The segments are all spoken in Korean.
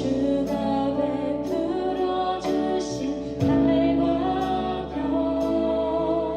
주가 베풀어 주신 달과 별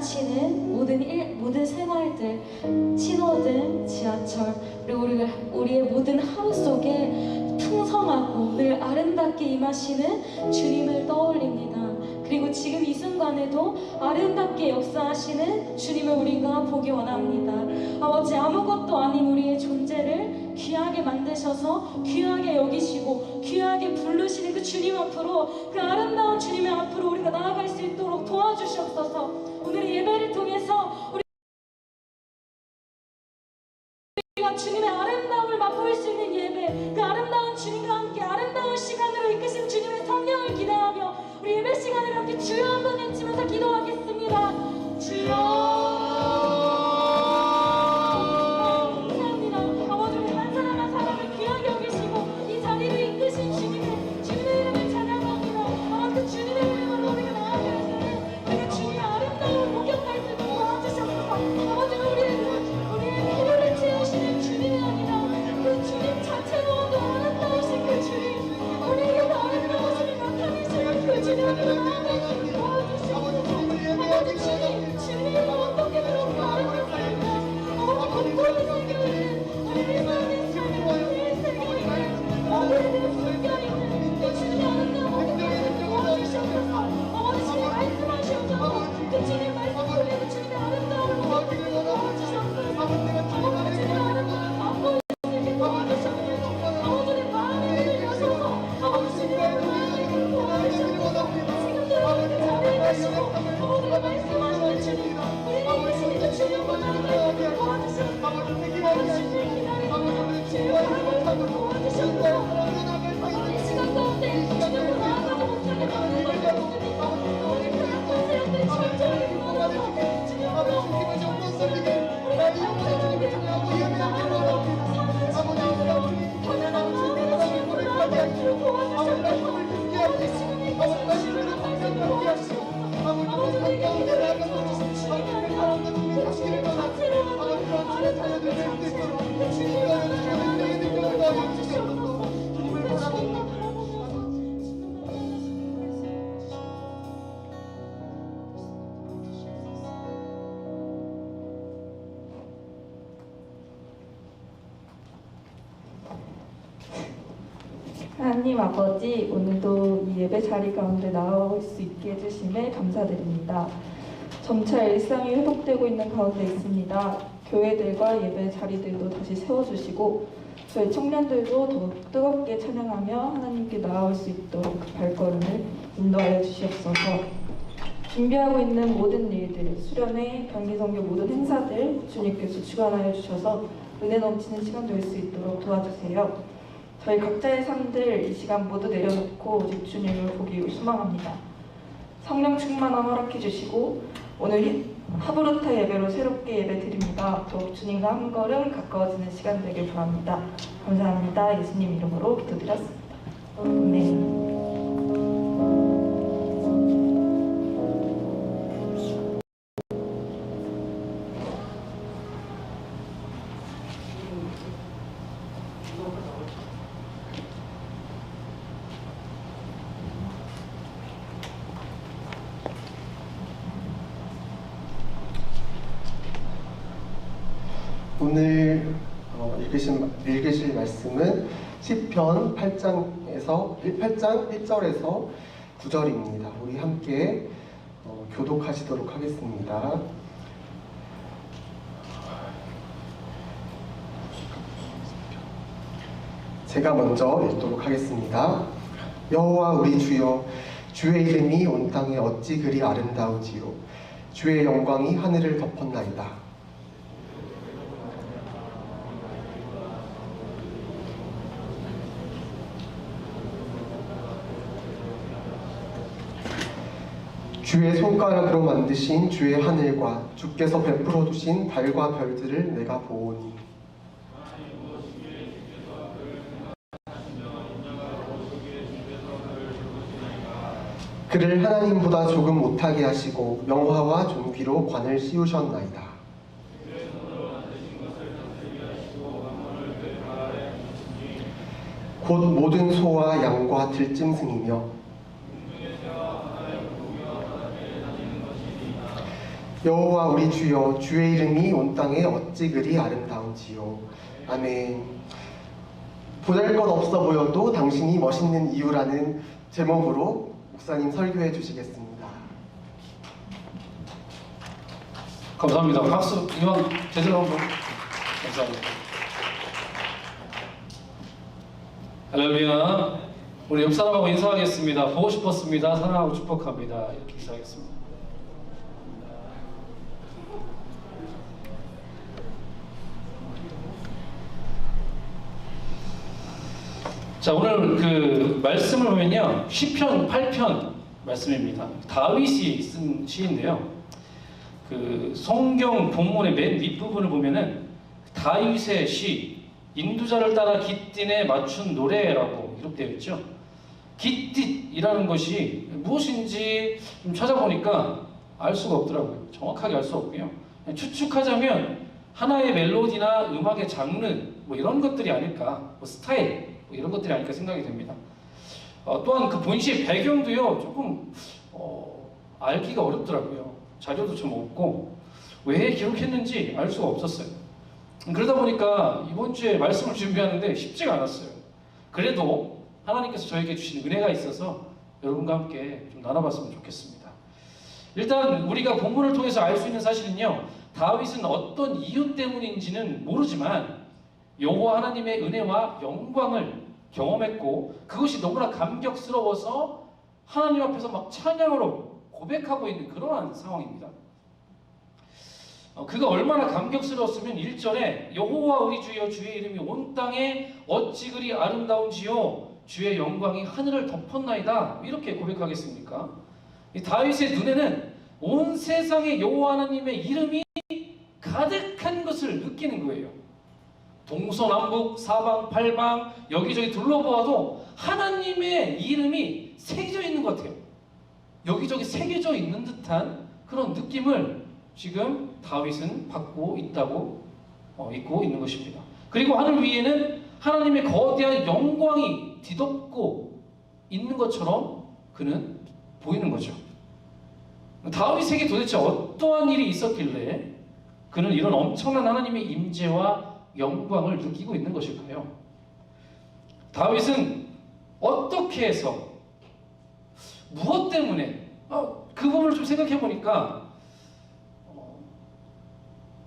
지나치는 모든 생활들, 신호등, 지하철, 그리고 우리의 모든 하루 속에 풍성하고 늘 아름답게 임하시는 주님을 떠올립니다. 그리고 지금 이 순간에도 아름답게 역사하시는 주님을 우리가 보기 원합니다. 아버지, 아무것도 아닌 우리의 존재를 귀하게 만드셔서 귀하게 여기시고 귀하게 부르시는 그 주님 앞으로, 그 아름다운 주님의 앞으로 우리가 나아갈 수 있도록 도와주시옵소서. 오늘 예배를 통해서 우리가 주님의 아름다움을 맛볼 수 있는 예배, 그 아름다운 주님과 함께 아름다운 시간으로 이끄신 주님의 성령을 기대하며 우리 예배 시간을 함께 주여 한번 외치면서 기도하겠습니다. 주여. 하나님 아버지, 오늘도 이 예배 자리 가운데 나올 수 있게 해주심에 감사드립니다. 점차 일상이 회복되고 있는 가운데 있습니다. 교회들과 예배 자리들도 다시 세워주시고 저희 청년들도 더욱 뜨겁게 찬양하며 하나님께 나아올 수 있도록 그 발걸음을 인도하여 주시옵소서. 준비하고 있는 모든 일들, 수련회, 단기선교 모든 행사들 주님께서 주관하여 주셔서 은혜 넘치는 시간 될 수 있도록 도와주세요. 저희 각자의 삶들 이 시간 모두 내려놓고 오직 주님을 보기 소망합니다. 성령 충만함 허락해 주시고 오늘 하브루타 예배로 새롭게 예배 드립니다. 더욱 주님과 한 걸음 가까워지는 시간 되길 바랍니다. 감사합니다. 예수님 이름으로 기도드렸습니다. 아멘. 오늘 읽으실 말씀은 시편 8장 1절에서 9절입니다. 우리 함께 교독하시도록 하겠습니다. 제가 먼저 읽도록 하겠습니다. 여호와 우리 주여, 주의 이름이 온 땅에 어찌 그리 아름다우지요. 주의 영광이 하늘을 덮었나이다. 주의 손가락으로 만드신 주의 하늘과 주께서 베풀어 두신 달과 별들을 내가 보오니 그를 하나님보다 조금 못하게 하시고 영화와 존귀로 관을 씌우셨나이다. 곧 모든 소와 양과 들짐승이며 여호와 우리 주여, 주의 이름이 온 땅에 어찌 그리 아름다운지요. 아멘. 보잘것 보여도 당신이 멋있는 이유라는 제목으로 목사님 설교해 주시겠습니다. 감사합니다. 박수 이왕 제대로 한번. 감사합니다. 할렐루야. 우리 옆 사람하고 인사하겠습니다. 보고 싶었습니다. 사랑하고 축복합니다. 이렇게 인사하겠습니다. 자, 오늘 그 말씀을 보면요, 시편 8편 말씀입니다. 다윗이 쓴 시인데요. 그 성경 본문의 맨 윗부분을 보면은 다윗의 시, 인두자를 따라 깃딘에 맞춘 노래라고 기록되어 있죠. 깃딘이라는 것이 무엇인지 좀 찾아보니까 알 수가 없더라고요. 정확하게 알 수 없고요. 추측하자면 하나의 멜로디나 음악의 장르 뭐 이런 것들이 아닐까, 뭐 스타일 뭐 이런 것들이 아닐까 생각이 됩니다. 또한 그 본시의 배경도요 조금 알기가 어렵더라고요. 자료도 좀 없고 왜 기록했는지 알 수가 없었어요. 그러다 보니까 이번 주에 말씀을 준비하는데 쉽지가 않았어요. 그래도 하나님께서 저에게 주신 은혜가 있어서 여러분과 함께 좀 나눠봤으면 좋겠습니다. 일단 우리가 본문을 통해서 알 수 있는 사실은요, 다윗은 어떤 이유 때문인지는 모르지만 여호와 하나님의 은혜와 영광을 경험했고 그것이 너무나 감격스러워서 하나님 앞에서 막 찬양으로 고백하고 있는 그러한 상황입니다. 그가 얼마나 감격스러웠으면 1절에 여호와 우리 주여, 주의 이름이 온 땅에 어찌 그리 아름다운지요, 주의 영광이 하늘을 덮었나이다, 이렇게 고백하겠습니까? 이 다윗의 눈에는 온 세상에 여호와 하나님의 이름이 가득한 것을 느끼는 거예요. 동서남북 사방 팔방 여기저기 둘러보아도 하나님의 이름이 새겨져 있는 것 같아요. 여기저기 새겨져 있는 듯한 그런 느낌을 지금 다윗은 받고 있다고 있고 있는 것입니다. 그리고 하늘 위에는 하나님의 거대한 영광이 뒤덮고 있는 것처럼 그는 보이는 거죠. 다윗에게 도대체 어떠한 일이 있었길래 그는 이런 엄청난 하나님의 임재와 영광을 느끼고 있는 것일까요? 다윗은 어떻게 해서, 무엇 때문에, 그 부분을 좀 생각해 보니까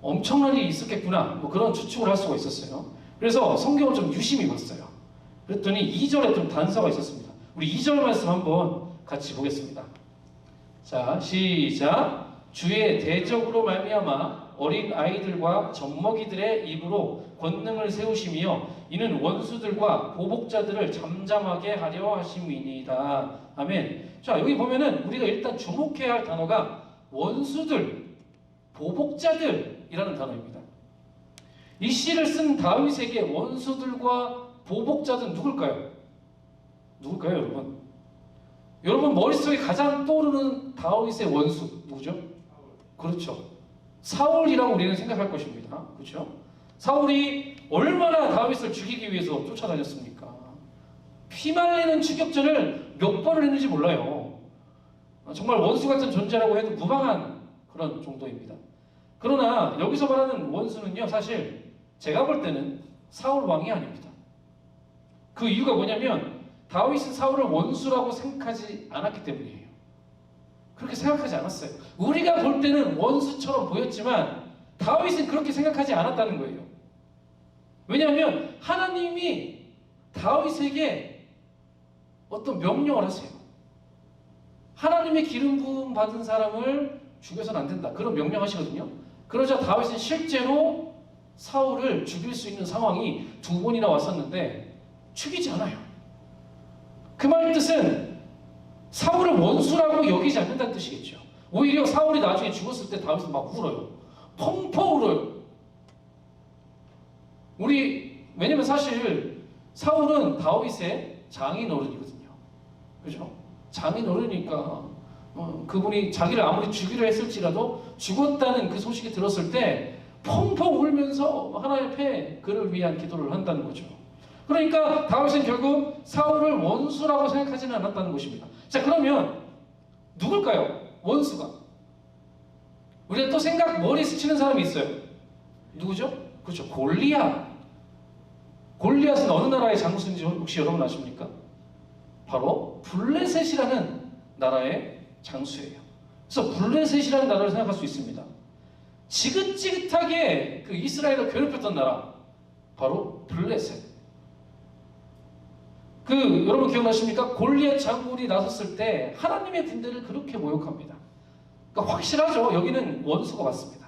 엄청난 일이 있었겠구나, 뭐 그런 추측을 할 수가 있었어요. 그래서 성경을 좀 유심히 봤어요. 그랬더니 2절에 좀 단서가 있었습니다. 우리 2절 말씀 한번 같이 보겠습니다. 자, 시작. 주의 대적으로 말미암아 어린 아이들과 젖먹이들의 입으로 권능을 세우시며 이는 원수들과 보복자들을 잠잠하게 하려 하심이니이다. 아멘. 자, 여기 보면은 우리가 일단 주목해야 할 단어가 원수들, 보복자들이라는 단어입니다. 이 시를 쓴 다윗에게 원수들과 보복자들은 누굴까요? 누굴까요, 여러분? 여러분 머릿속에 가장 떠오르는 다윗의 원수 누구죠? 그렇죠. 사울이라고 우리는 생각할 것입니다. 그렇죠? 사울이 얼마나 다윗을 죽이기 위해서 쫓아다녔습니까? 피말리는 추격전을 몇 번을 했는지 몰라요. 정말 원수 같은 존재라고 해도 무방한 그런 정도입니다. 그러나 여기서 말하는 원수는요, 사실 제가 볼 때는 사울 왕이 아닙니다. 그 이유가 뭐냐면 다윗은 사울을 원수라고 생각하지 않았기 때문이에요. 그렇게 생각하지 않았어요. 우리가 볼 때는 원수처럼 보였지만 다윗은 그렇게 생각하지 않았다는 거예요. 왜냐하면 하나님이 다윗에게 어떤 명령을 하세요. 하나님의 기름 부음 받은 사람을 죽여서는 안 된다, 그런 명령하시거든요. 그러자 다윗은 실제로 사울을 죽일 수 있는 상황이 2번이나 왔었는데 죽이지 않아요. 그 말 뜻은 사울을 원수라고 여기지 않는다는 뜻이겠죠. 오히려 사울이 나중에 죽었을 때 다윗은 막 울어요. 펑펑 울어요. 왜냐면 사실 사울은 다윗의 장인어른이거든요. 그죠? 장인어른이니까 그분이 자기를 아무리 죽이려 했을지라도 죽었다는 그 소식이 들었을 때 펑펑 울면서 하나님 앞에 그를 위한 기도를 한다는 거죠. 그러니까 다윗은 결국 사울을 원수라고 생각하지는 않았다는 것입니다. 자, 그러면 누굴까요? 원수가. 우리가 또 머리에 스치는 사람이 있어요. 누구죠? 그렇죠. 골리앗. 골리앗은 어느 나라의 장수인지 혹시 여러분 아십니까? 바로 블레셋이라는 나라의 장수예요. 그래서 블레셋이라는 나라를 생각할 수 있습니다. 지긋지긋하게 그 이스라엘을 괴롭혔던 나라, 바로 블레셋. 여러분 기억나십니까? 골리앗 장군이 나섰을 때 하나님의 군대를 그렇게 모욕합니다. 그러니까 확실하죠. 여기는 원수가 맞습니다.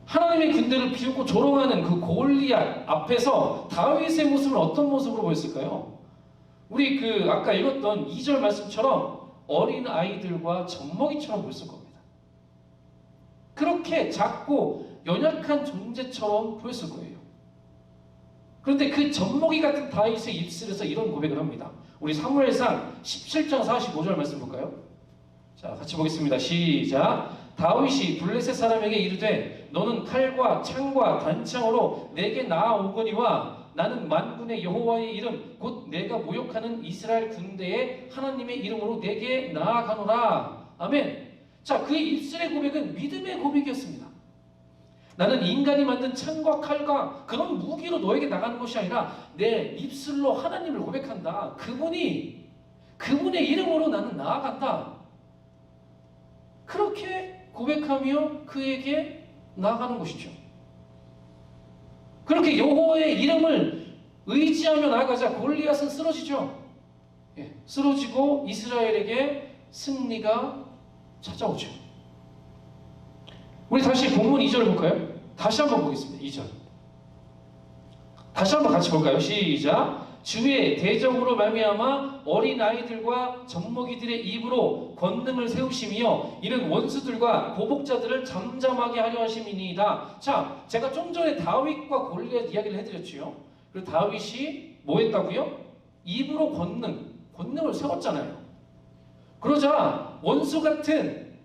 하나님의 군대를 비웃고 조롱하는 그 골리앗 앞에서 다윗의 모습은 어떤 모습으로 보였을까요? 우리 아까 읽었던 2절 말씀처럼 어린 아이들과 젖먹이처럼 보였을 겁니다. 그렇게 작고 연약한 존재처럼 보였을 거예요. 그런데 그 젖먹이 같은 다윗의 입술에서 이런 고백을 합니다. 우리 사무엘상 17장 45절 말씀 볼까요? 자, 같이 보겠습니다. 시작. 다윗이 블레셋 사람에게 이르되 너는 칼과 창과 단창으로 내게 나아오거니와 나는 만군의 여호와의 이름 곧 내가 모욕하는 이스라엘 군대의 하나님의 이름으로 내게 나아가노라. 아멘. 자, 그의 입술의 고백은 믿음의 고백이었습니다. 나는 인간이 만든 창과 칼과 그런 무기로 너에게 나가는 것이 아니라 내 입술로 하나님을 고백한다. 그분의 이름으로 나는 나아간다. 그렇게 고백하며 그에게 나아가는 것이죠. 그렇게 여호와의 이름을 의지하며 나아가자 골리앗은 쓰러지죠. 쓰러지고 이스라엘에게 승리가 찾아오죠. 우리 다시 본문 2절 볼까요? 다시 한번 보겠습니다. 2절. 다시 한번 같이 볼까요? 시작. 주의 대적으로 말미암아 어린 아이들과 젖먹이들의 입으로 권능을 세우시며 이는 원수들과 보복자들을 잠잠하게 하려 하심이니이다. 자, 제가 좀 전에 다윗과 골리앗 이야기를 해드렸지요. 그리고 다윗이 뭐 했다고요? 입으로 권능을 세웠잖아요. 그러자 원수 같은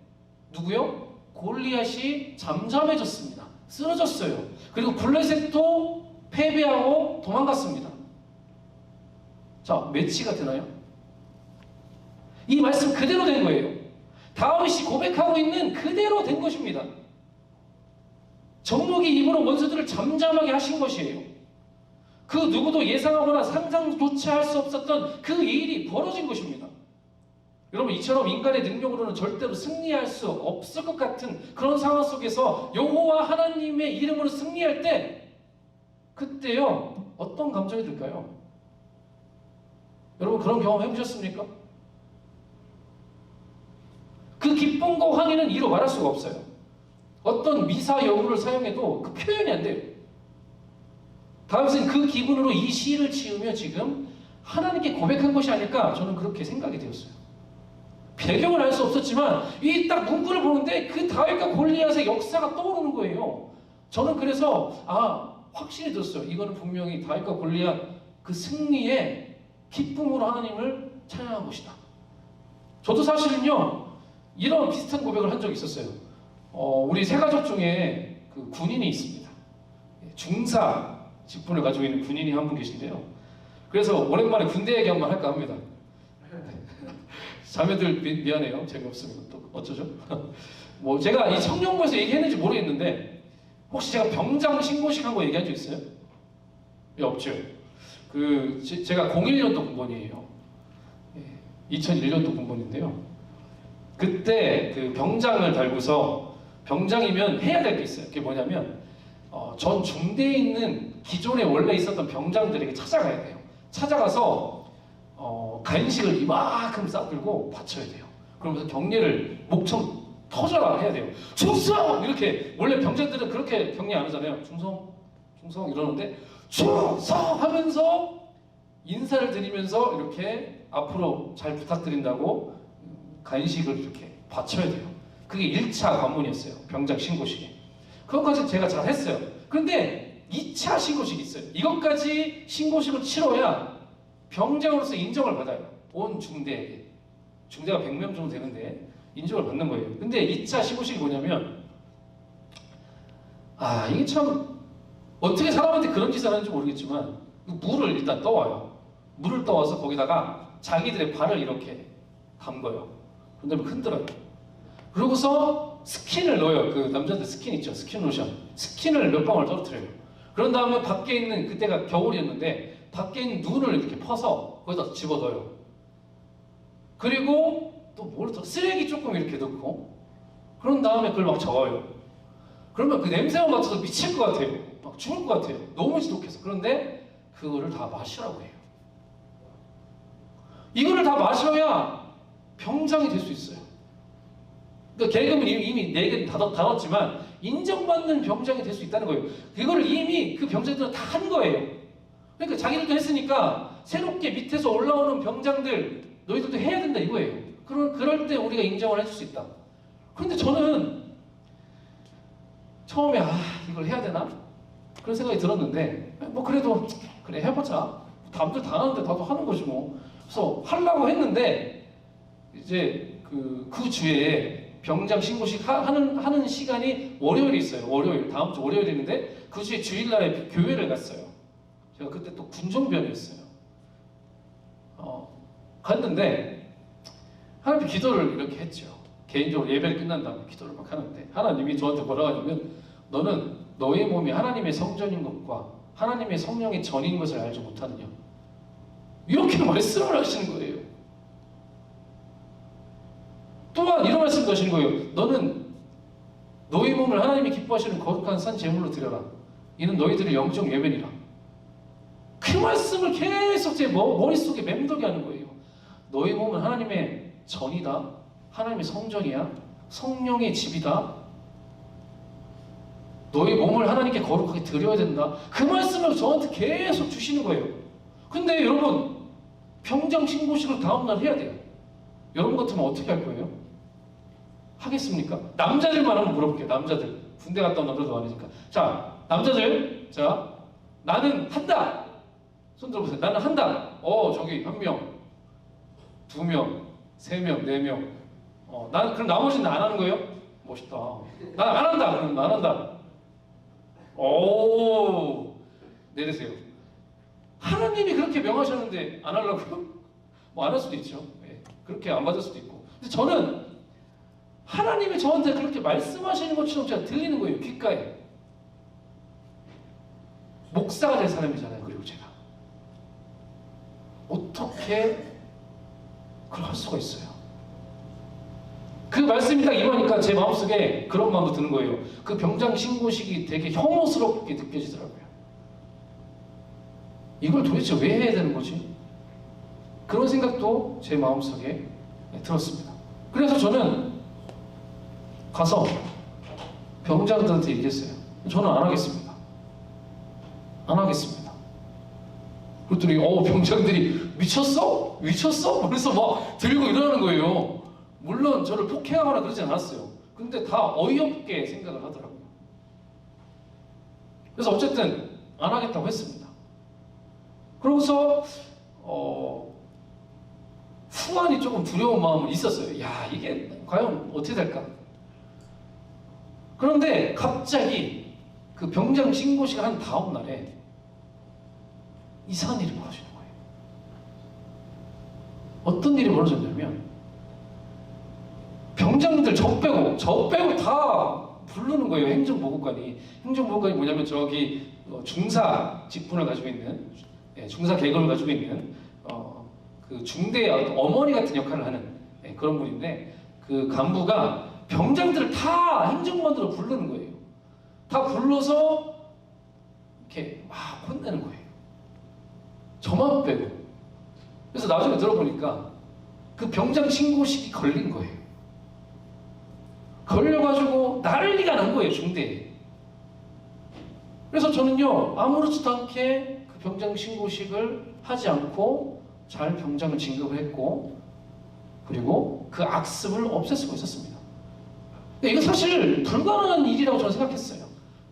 누구요? 골리앗이 잠잠해졌습니다. 쓰러졌어요. 그리고 블레셋도 패배하고 도망갔습니다. 자, 매치가 되나요? 이 말씀 그대로 된 거예요. 다윗이 고백하고 있는 그대로 된 것입니다. 젖먹이 입으로 원수들을 잠잠하게 하신 것이에요. 그 누구도 예상하거나 상상조차 할 수 없었던 그 일이 벌어진 것입니다. 여러분, 이처럼 인간의 능력으로는 절대로 승리할 수 없을 것 같은 그런 상황 속에서 여호와 하나님의 이름으로 승리할 때 그때요 어떤 감정이 들까요? 여러분, 그런 경험 해보셨습니까? 그 기쁨과 환희는 이로 말할 수가 없어요. 어떤 미사 여구를 사용해도 그 표현이 안 돼요. 다윗은 그 기분으로 이 시를 지으며 지금 하나님께 고백한 것이 아닐까, 저는 그렇게 생각이 되었어요. 배경을 알 수 없었지만 이 딱 문구를 보는데 그 다윗과 골리앗의 역사가 떠오르는 거예요. 저는 그래서 확신이 들었어요. 이거는 분명히 다윗과 골리앗 그 승리의 기쁨으로 하나님을 찬양한 것이다. 저도 사실은요 이런 비슷한 고백을 한 적이 있었어요. 우리 세 가족 중에 그 군인이 있습니다. 중사 직분을 가지고 있는 군인이 한 분 계신데요. 그래서 오랜만에 군대 얘기 한번 할까 합니다. 자매들 미안해요. 재미없으면 또 어쩌죠? 뭐 제가 이 청년부에서 얘기했는지 모르겠는데 혹시 제가 병장 신고식 한 거 얘기한 적 있어요? 없죠. 제가 01년도 군번이에요. 2001년도 군번인데요. 그때 그 병장을 달고서 병장이면 해야 될 게 있어요. 그게 뭐냐면 전 중대에 있는 기존에 원래 있었던 병장들에게 찾아가야 돼요. 찾아가서 간식을 이만큼 싸들고 바쳐야 돼요. 그러면서 경례를 목청 터져라 해야 돼요. 충성! 이렇게 원래 병장들은 그렇게 경례 안 하잖아요. 충성 이러는데 충성! 하면서 인사를 드리면서 이렇게 앞으로 잘 부탁드린다고 간식을 이렇게 바쳐야 돼요. 그게 1차 관문이었어요. 병장 신고식에. 그것까지 제가 잘 했어요. 그런데 2차 신고식이 있어요. 이것까지 신고식을 치러야 병장으로서 인정을 받아요. 온 중대에게. 중대가 100명 정도 되는데 인정을 받는 거예요. 근데 2차 신고식이 뭐냐면 이게 참 어떻게 사람한테 그런 짓을 하는지 모르겠지만 물을 일단 떠와요. 물을 떠와서 거기다가 자기들의 발을 이렇게 담궈요. 그런 다음에 흔들어요. 그러고서 스킨을 넣어요. 그 남자들 스킨 있죠. 스킨 로션. 스킨을 몇 방울 떨어뜨려요. 그런 다음에 밖에 있는, 그때가 겨울이었는데 밖에 있는 눈을 이렇게 퍼서 거기다 집어넣어요. 그리고 또 뭘 더, 쓰레기 조금 이렇게 넣고, 그런 다음에 그걸 막 저어요. 그러면 그 냄새만 맡아서 미칠 것 같아요. 막 죽을 것 같아요. 너무 지독해서. 그런데 그거를 다 마시라고 해요. 이거를 다 마셔야 병장이 될 수 있어요. 그러니까 계급은 이미 4개 닫았지만 인정받는 병장이 될 수 있다는 거예요. 그거를 이미 그 병장들은 다 한 거예요. 그러니까 자기들도 했으니까 새롭게 밑에서 올라오는 병장들 너희들도 해야 된다 이거예요. 그럴 때 우리가 인정을 해줄 수 있다. 그런데 저는 처음에 이걸 해야 되나? 그런 생각이 들었는데 뭐 그래도 그래 해보자. 남들 다 하는데 나도 하는 거지 뭐. 그래서 하려고 했는데 이제 그 주에 병장 신고식 하는 시간이 월요일이 있어요. 월요일, 다음 주 월요일인데 그 주에 주일날에 교회를 갔어요. 제가 그때 또 군종변이었어요. 갔는데 하나님 기도를 이렇게 했죠. 개인적으로 예배를 끝난 다음에 기도를 막 하는데 하나님이 저한테 뭐라고 하냐면 너는 너의 몸이 하나님의 성전인 것과 하나님의 성령의 전인 것을 알지 못하느냐 이렇게 말씀을 하시는 거예요. 또한 이런 말씀도 하시는 거예요. 너는 너의 몸을 하나님이 기뻐하시는 거룩한 산 제물로 드려라. 이는 너희들의 영적 예배니라. 그 말씀을 계속 제 머릿속에 맴돌게 하는 거예요. 너의 몸은 하나님의 전이다. 하나님의 성전이야. 성령의 집이다. 너의 몸을 하나님께 거룩하게 드려야 된다. 그 말씀을 저한테 계속 주시는 거예요. 근데 여러분 병장 신고식을 다음날 해야 돼요. 여러분 같으면 어떻게 할 거예요? 하겠습니까? 남자들만 한번 물어볼게요. 남자들. 군대 갔다 온 남자도 아니니까. 자, 남자들. 자, 나는 한다. 손 들어보세요. 나는 한다. 저기 1명, 2명, 3명, 4명. 난 그럼 나머지는 안 하는 거예요? 멋있다. 난 안 한다. 그럼 안 한다. 오, 내리세요. 하나님이 그렇게 명하셨는데 안 하려고요? 뭐 안 할 수도 있죠. 네. 그렇게 안 받을 수도 있고. 근데 저는 하나님이 저한테 그렇게 말씀하시는 것처럼 제가 들리는 거예요. 귓가에. 목사가 될 사람이잖아요. 그리고 제가 어떻게 그걸 할 수가 있어요? 그 말씀이 딱 임하니까 제 마음속에 그런 마음도 드는 거예요. 그 병장 신고식이 되게 혐오스럽게 느껴지더라고요. 이걸 도대체 왜 해야 되는 거지? 그런 생각도 제 마음속에 들었습니다. 그래서 저는 가서 병장들한테 얘기했어요. 저는 안 하겠습니다. 안 하겠습니다. 그랬더니 병장들이 미쳤어? 미쳤어? 그래서 막 들고 일어나는 거예요. 물론 저를 폭행하거나 그러진 않았어요. 근데 다 어이없게 생각을 하더라고요. 그래서 어쨌든 안 하겠다고 했습니다. 그러고서 후환이 조금 두려운 마음은 있었어요. 야, 이게 과연 어떻게 될까? 그런데 갑자기 그 병장 신고식을 한 다음 날에 이상한 일이 벌어지는 거예요. 어떤 일이 벌어졌냐면 병장들 저 빼고 다 부르는 거예요. 행정보고관이. 행정보고관이 뭐냐면 저기 중사 직분을 가지고 있는, 중사 계급을 가지고 있는 그 중대 어머니 같은 역할을 하는 그런 분인데, 그 간부가 병장들을 다 행정반으로 부르는 거예요. 다 불러서 이렇게 막 혼내는 거예요. 저만 빼고. 그래서 나중에 들어보니까 그 병장 신고식이 걸린 거예요. 걸려가지고 난리가 난 거예요, 중대에. 그래서 저는요, 아무렇지도 않게 그 병장 신고식을 하지 않고 잘 병장을 진급을 했고, 그리고 그 악습을 없앨 수가 있었습니다. 이거 사실 불가능한 일이라고 저는 생각했어요.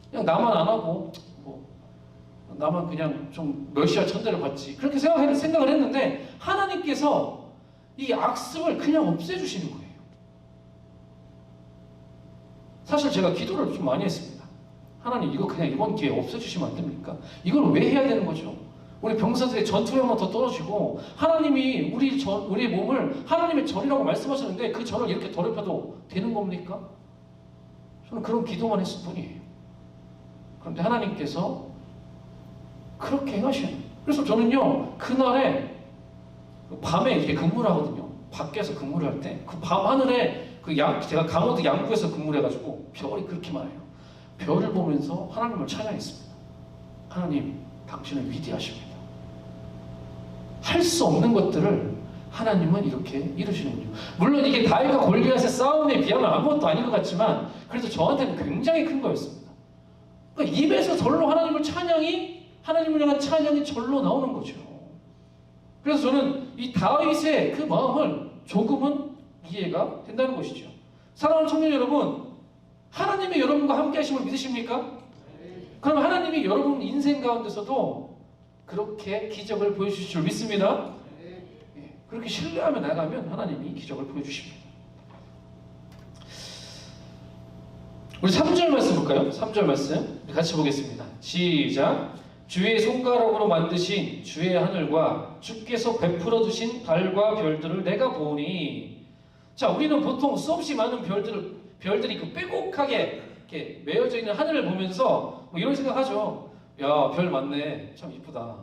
그냥 나만 안 하고 나만 그냥 좀 멸시와 천대를 받지, 그렇게 생각을 했는데 하나님께서 이 악습을 그냥 없애주시는 거예요. 사실 제가 기도를 좀 많이 했습니다. 하나님, 이거 그냥 이번 기회에 없애주시면 안 됩니까? 이걸 왜 해야 되는 거죠? 우리 병사들의 전투력만 더 떨어지고 하나님이 우리의 몸을 하나님의 전이라고 말씀하셨는데 그 전을 이렇게 더럽혀도 되는 겁니까? 저는 그런 기도만 했을 뿐이에요. 그런데 하나님께서 그렇게 행하시는. 그래서 저는요 그날에 밤에 이렇게 근무를 하거든요. 밖에서 근무를 할 때 그 밤 하늘에 제가 강원도 양구에서 근무를 해가지고 별이 그렇게 많아요. 별을 보면서 하나님을 찬양했습니다. 하나님, 당신은 위대하십니다. 할 수 없는 것들을 하나님은 이렇게 이루시는군요. 물론 이게 다윗과 골리앗의 싸움에 비하면 아무것도 아닌 것 같지만 그래도 저한테는 굉장히 큰 거였습니다. 그러니까 입에서 절로 하나님을 향한 찬양이 절로 나오는 거죠. 그래서 저는 이 다윗의 그 마음을 조금은 이해가 된다는 것이죠. 사랑하는 청년 여러분, 하나님이 여러분과 함께 하심을 믿으십니까? 그럼 하나님이 여러분 인생 가운데서도 그렇게 기적을 보여주실 줄 믿습니다. 그렇게 신뢰하며 나가면 하나님이 기적을 보여주십니다. 우리 3절 말씀 볼까요? 3절 말씀 같이 보겠습니다. 시작. 주의 손가락으로 만드신 주의 하늘과 주께서 베풀어 주신 달과 별들을 내가 보니. 자, 우리는 보통 수없이 많은 별들이 그 빼곡하게 이렇게 메어져 있는 하늘을 보면서 뭐 이런 생각하죠. 야, 별 많네. 참 이쁘다.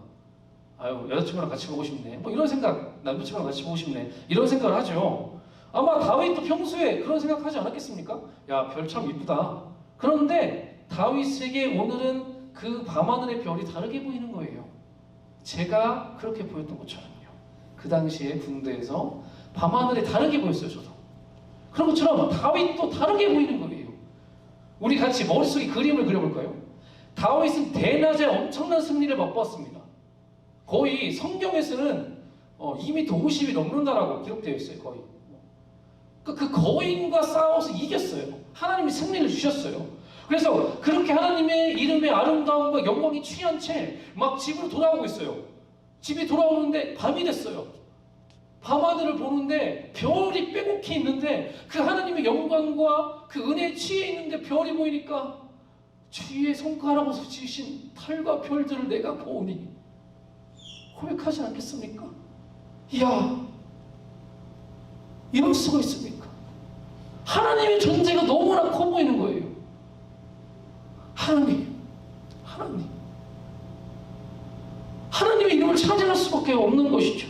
아유, 여자친구랑 같이 보고 싶네. 뭐 이런 생각, 남자친구랑 같이 보고 싶네. 이런 생각을 하죠. 아마 다윗도 평소에 그런 생각하지 않았겠습니까? 야, 별 참 이쁘다. 그런데 다윗에게 오늘은 그 밤하늘의 별이 다르게 보이는 거예요. 제가 그렇게 보였던 것처럼요. 그 당시에 군대에서 밤하늘이 다르게 보였어요. 저도. 그런 것처럼 다윗도 다르게 보이는 거예요. 우리 같이 머릿속에 그림을 그려볼까요? 다윗은 대낮에 엄청난 승리를 맛보았습니다. 거의 성경에서는 2m 50이 넘는다라고 기록되어 있어요. 거의. 그 거인과 싸워서 이겼어요. 하나님이 승리를 주셨어요. 그래서 그렇게 하나님의 이름의 아름다움과 영광이 취한 채 막 집으로 돌아오고 있어요. 집이 돌아오는데 밤이 됐어요. 밤하늘을 보는데 별이 빼곡히 있는데 그 하나님의 영광과 그 은혜에 취해 있는데 별이 보이니까 주의 손가락으로 지으신 달과 별들을 내가 보니 고백하지 않겠습니까? 이야, 이럴 수가 있습니까? 하나님의 존재가 너무나 커 보이는 거예요. 하나님의 이름을 찬양할 수밖에 없는 것이죠.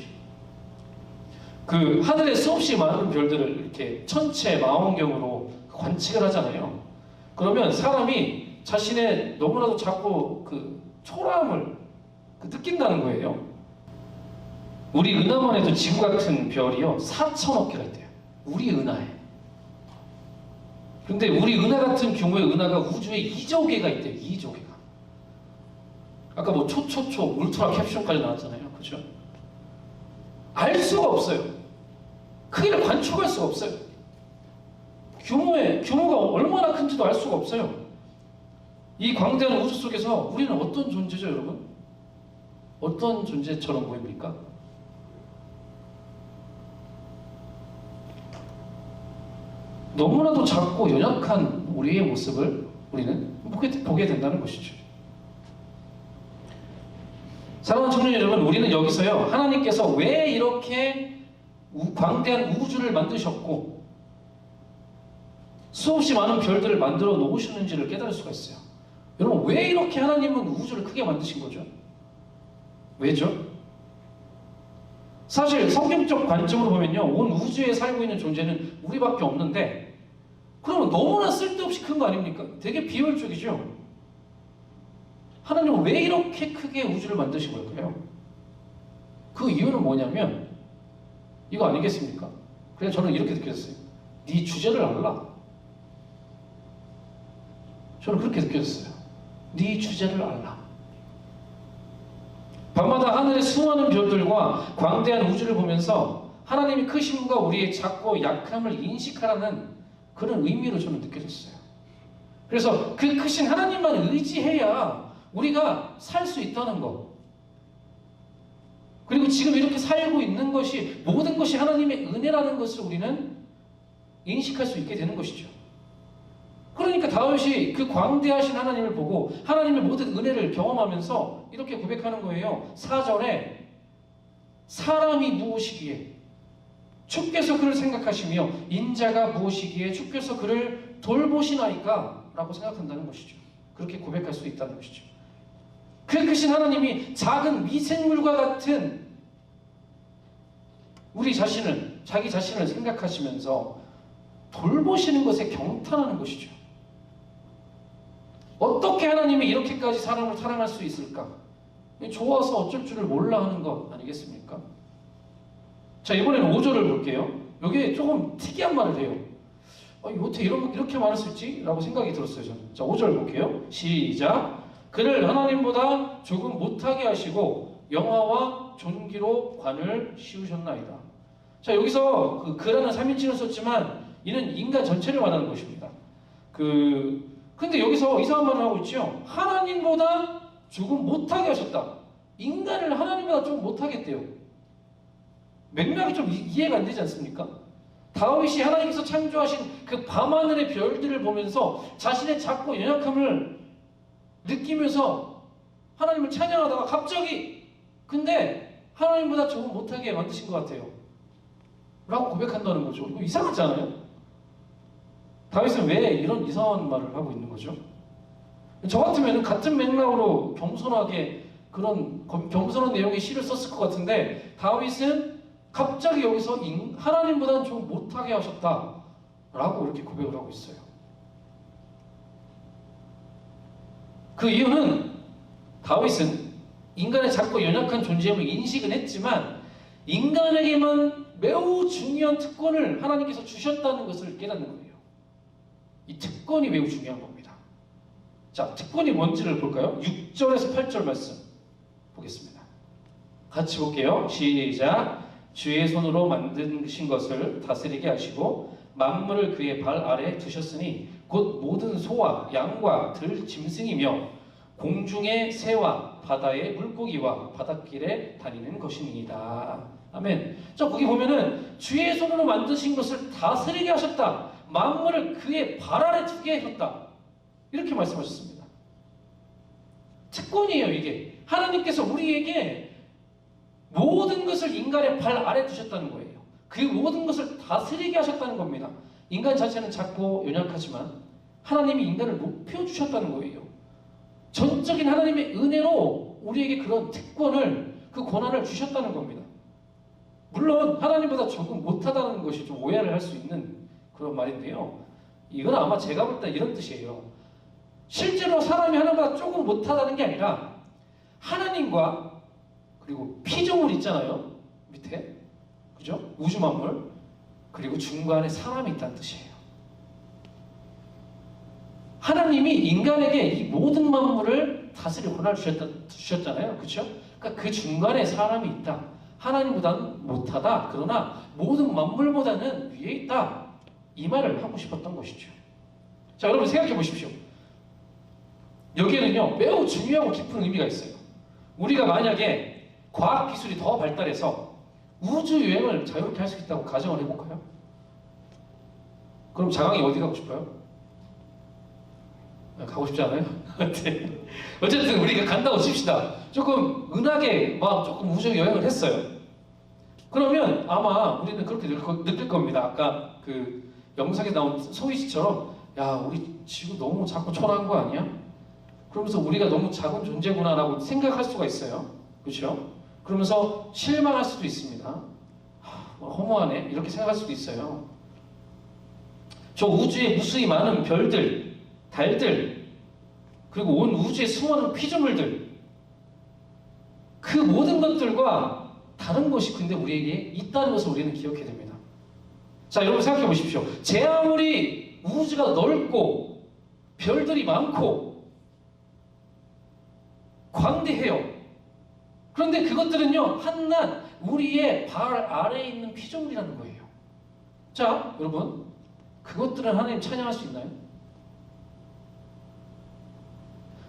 그 하늘에 수없이 많은 별들을 이렇게 천체 망원경으로 관측을 하잖아요. 그러면 사람이 자신의 너무나도 작고 그 초라함을 느낀다는 거예요. 우리 은하만 해도 지구 같은 별이요 4천억 개가 있대요. 우리 은하에. 근데 우리 은하 같은 규모의 은하가 우주에 2조 개가 있대요. 2조 개가. 아까 뭐 초초초 울트라 캡슐까지 나왔잖아요. 그죠? 알 수가 없어요. 크기를 관측할 수가 없어요. 규모가 얼마나 큰지도 알 수가 없어요. 이 광대한 우주 속에서 우리는 어떤 존재죠, 여러분? 어떤 존재처럼 보입니까? 너무나도 작고 연약한 우리의 모습을 우리는 보게 된다는 것이죠. 사랑하는 청년 여러분, 우리는 여기서요 하나님께서 왜 이렇게 광대한 우주를 만드셨고 수없이 많은 별들을 만들어 놓으셨는지를 깨달을 수가 있어요. 여러분, 왜 이렇게 하나님은 우주를 크게 만드신 거죠? 왜죠? 사실 성경적 관점으로 보면요, 온 우주에 살고 있는 존재는 우리밖에 없는데 그러면 너무나 쓸데없이 큰 거 아닙니까? 되게 비효율적이죠. 하나님은 왜 이렇게 크게 우주를 만드신 걸까요? 그 이유는 뭐냐면 이거 아니겠습니까? 그래서 저는 이렇게 느꼈어요. 네 주제를 알라. 저는 그렇게 느꼈어요. 네 주제를 알라. 밤마다 하늘의 수많은 별들과 광대한 우주를 보면서 하나님의 크심과 우리의 작고 약함을 인식하라는 그런 의미로 저는 느껴졌어요. 그래서 그 크신 하나님만 의지해야 우리가 살 수 있다는 것, 그리고 지금 이렇게 살고 있는 것이 모든 것이 하나님의 은혜라는 것을 우리는 인식할 수 있게 되는 것이죠. 그러니까 다윗이 그 광대하신 하나님을 보고 하나님의 모든 은혜를 경험하면서 이렇게 고백하는 거예요. 4절에 사람이 무엇이기에 주께서 그를 생각하시며 인자가 무엇이기에 주께서 그를 돌보시나이까 라고 생각한다는 것이죠. 그렇게 고백할 수 있다는 것이죠. 그 크신 하나님이 작은 미생물과 같은 우리 자신을, 자기 자신을 생각하시면서 돌보시는 것에 경탄하는 것이죠. 어떻게 하나님이 이렇게까지 사람을 사랑할 수 있을까? 좋아서 어쩔 줄을 몰라 하는 것 아니겠습니까? 자, 이번에는 5절을 볼게요. 여기에 조금 특이한 말을 해요. 어떻게 이렇게 말할 수 있지? 라고 생각이 들었어요, 저는. 자, 5절 볼게요. 시작. 그를 하나님보다 조금 못하게 하시고 영화와 존귀로 관을 씌우셨나이다. 자, 여기서 그라는 3인칭을 썼지만 이는 인간 전체를 말하는 것입니다. 근데 여기서 이상한 말을 하고 있죠. 하나님보다 조금 못하게 하셨다. 인간을 하나님보다 조금 못하게 했대요. 맥락이 좀 이해가 안 되지 않습니까? 다윗이 하나님께서 창조하신 그 밤하늘의 별들을 보면서 자신의 작고 연약함을 느끼면서 하나님을 찬양하다가 갑자기 근데 하나님보다 조금 못하게 만드신 것 같아요 라고 고백한다는 거죠. 이거 이상하지 않아요? 다윗은 왜 이런 이상한 말을 하고 있는 거죠? 저 같으면 같은 맥락으로 겸손하게 그런 겸손한 내용의 시를 썼을 것 같은데 다윗은 갑자기 여기서 하나님보다는 좀 못하게 하셨다 라고 이렇게 고백을 하고 있어요. 그 이유는 다윗은 인간의 작고 연약한 존재임을 인식은 했지만 인간에게만 매우 중요한 특권을 하나님께서 주셨다는 것을 깨닫는 거예요. 이 특권이 매우 중요한 겁니다. 자, 특권이 뭔지를 볼까요? 6절에서 8절 말씀 보겠습니다. 같이 볼게요. 시작. 주의 손으로 만드신 것을 다스리게 하시고 만물을 그의 발 아래 두셨으니 곧 모든 소와 양과 들 짐승이며 공중의 새와 바다의 물고기와 바닷길에 다니는 것입니다. 아멘. 자, 거기 보면은 주의 손으로 만드신 것을 다스리게 하셨다. 만물을 그의 발 아래 두게 하셨다. 이렇게 말씀하셨습니다. 특권이에요, 이게. 하나님께서 우리에게 모든 것을 인간의 발 아래 두셨다는 거예요. 그 모든 것을 다스리게 하셨다는 겁니다. 인간 자체는 작고 연약하지만 하나님이 인간을 높여주셨다는 거예요. 전적인 하나님의 은혜로 우리에게 그런 특권을, 그 권한을 주셨다는 겁니다. 물론 하나님보다 조금 못하다는 것이 좀 오해를 할 수 있는 그런 말인데요. 이건 아마 제가 볼 때 이런 뜻이에요. 실제로 사람이 하나님보다 조금 못하다는 게 아니라 하나님과 그리고 피조물 있잖아요. 밑에. 그죠? 우주 만물. 그리고 중간에 사람이 있다는 뜻이에요. 하나님이 인간에게 이 모든 만물을 다스릴 권한을 주셨잖아요. 그렇죠? 그러니까 그 중간에 사람이 있다. 하나님보다는 못하다. 그러나 모든 만물보다는 위에 있다. 이 말을 하고 싶었던 것이죠. 자, 여러분 생각해 보십시오. 여기에는요 매우 중요하고 깊은 의미가 있어요. 우리가 만약에 과학기술이 더 발달해서 우주여행을 자유롭게 할 수 있다고 가정을 해볼까요? 그럼 자강이 어디 가고 싶어요? 가고 싶지 않아요? 어쨌든 우리가 간다고 칩시다. 조금 은하계 막 조금 우주여행을 했어요. 그러면 아마 우리는 그렇게 느낄 겁니다. 아까 그 영상에 나온 소희 씨처럼 야, 우리 지구 너무 작고 초라한 거 아니야? 그러면서 우리가 너무 작은 존재구나라고 생각할 수가 있어요. 그렇죠? 그러면서 실망할 수도 있습니다. 허무하네 이렇게 생각할 수도 있어요. 저 우주에 무수히 많은 별들, 달들, 그리고 온 우주에 수많은 피조물들, 그 모든 것들과 다른 것이 근데 우리에게 있다는 것을 우리는 기억해야 됩니다. 자, 여러분 생각해 보십시오. 제 아무리 우주가 넓고 별들이 많고 광대해요. 그런데 그것들은요 한낱 우리의 발 아래에 있는 피조물이라는 거예요. 자, 여러분 그것들은 하나님 찬양할 수 있나요?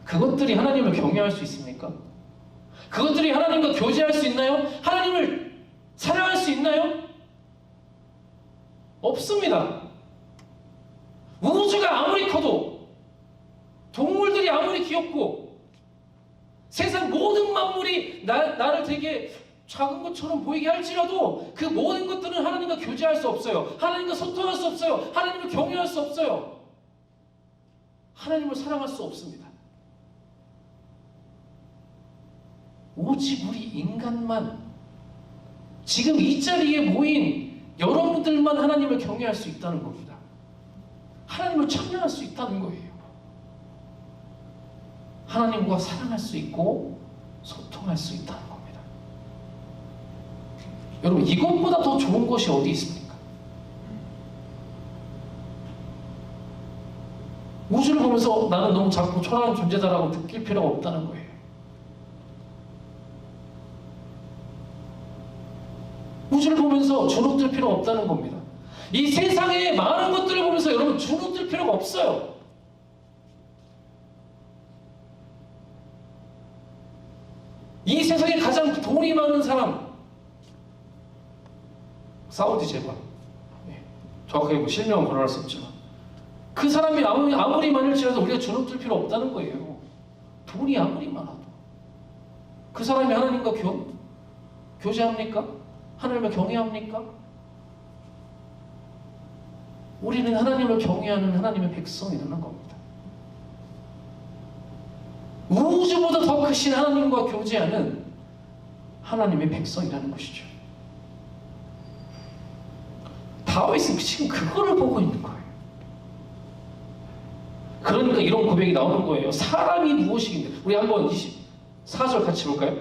그것들이 하나님을 경외할 수 있습니까? 그것들이 하나님과 교제할 수 있나요? 하나님을 사랑할 수 있나요? 없습니다. 우주가 아무리 커도 아무리 귀엽고 세상 모든 만물이 나를 되게 작은 것처럼 보이게 할지라도 그 모든 것들은 하나님과 교제할 수 없어요. 하나님과 소통할 수 없어요. 하나님을 경외할 수 없어요. 하나님을 사랑할 수 없습니다. 오직 우리 인간만, 지금 이 자리에 모인 여러분들만 하나님을 경외할 수 있다는 겁니다. 하나님을 찬양할 수 있다는 거예요. 하나님과 사랑할 수 있고 소통할 수 있다는 겁니다. 여러분, 이것보다 더 좋은 것이 어디 있습니까? 우주를 보면서 나는 너무 작고 초라한 존재다라고 느낄 필요가 없다는 거예요. 우주를 보면서 주눅들 필요 없다는 겁니다. 이 세상의 많은 것들을 보면서 여러분 주눅들 필요가 없어요. 이 세상에 가장 돈이 많은 사람, 사우디 제발, 정확하게 뭐 실명은 거론할 수 없지만 그 사람이 아무리 많을지라도 우리가 주눅들 필요 없다는 거예요. 돈이 아무리 많아도 그 사람이 하나님과 교제합니까? 하나님을 경외합니까? 우리는 하나님을 경외하는 하나님의 백성이라는 겁니다. 우주보다 더 크신 하나님과 교제하는 하나님의 백성이라는 것이죠. 다윗은 지금 그거를 보고 있는 거예요. 그러니까 이런 고백이 나오는 거예요. 사람이 무엇이긴데. 우리 한번 24절 같이 볼까요?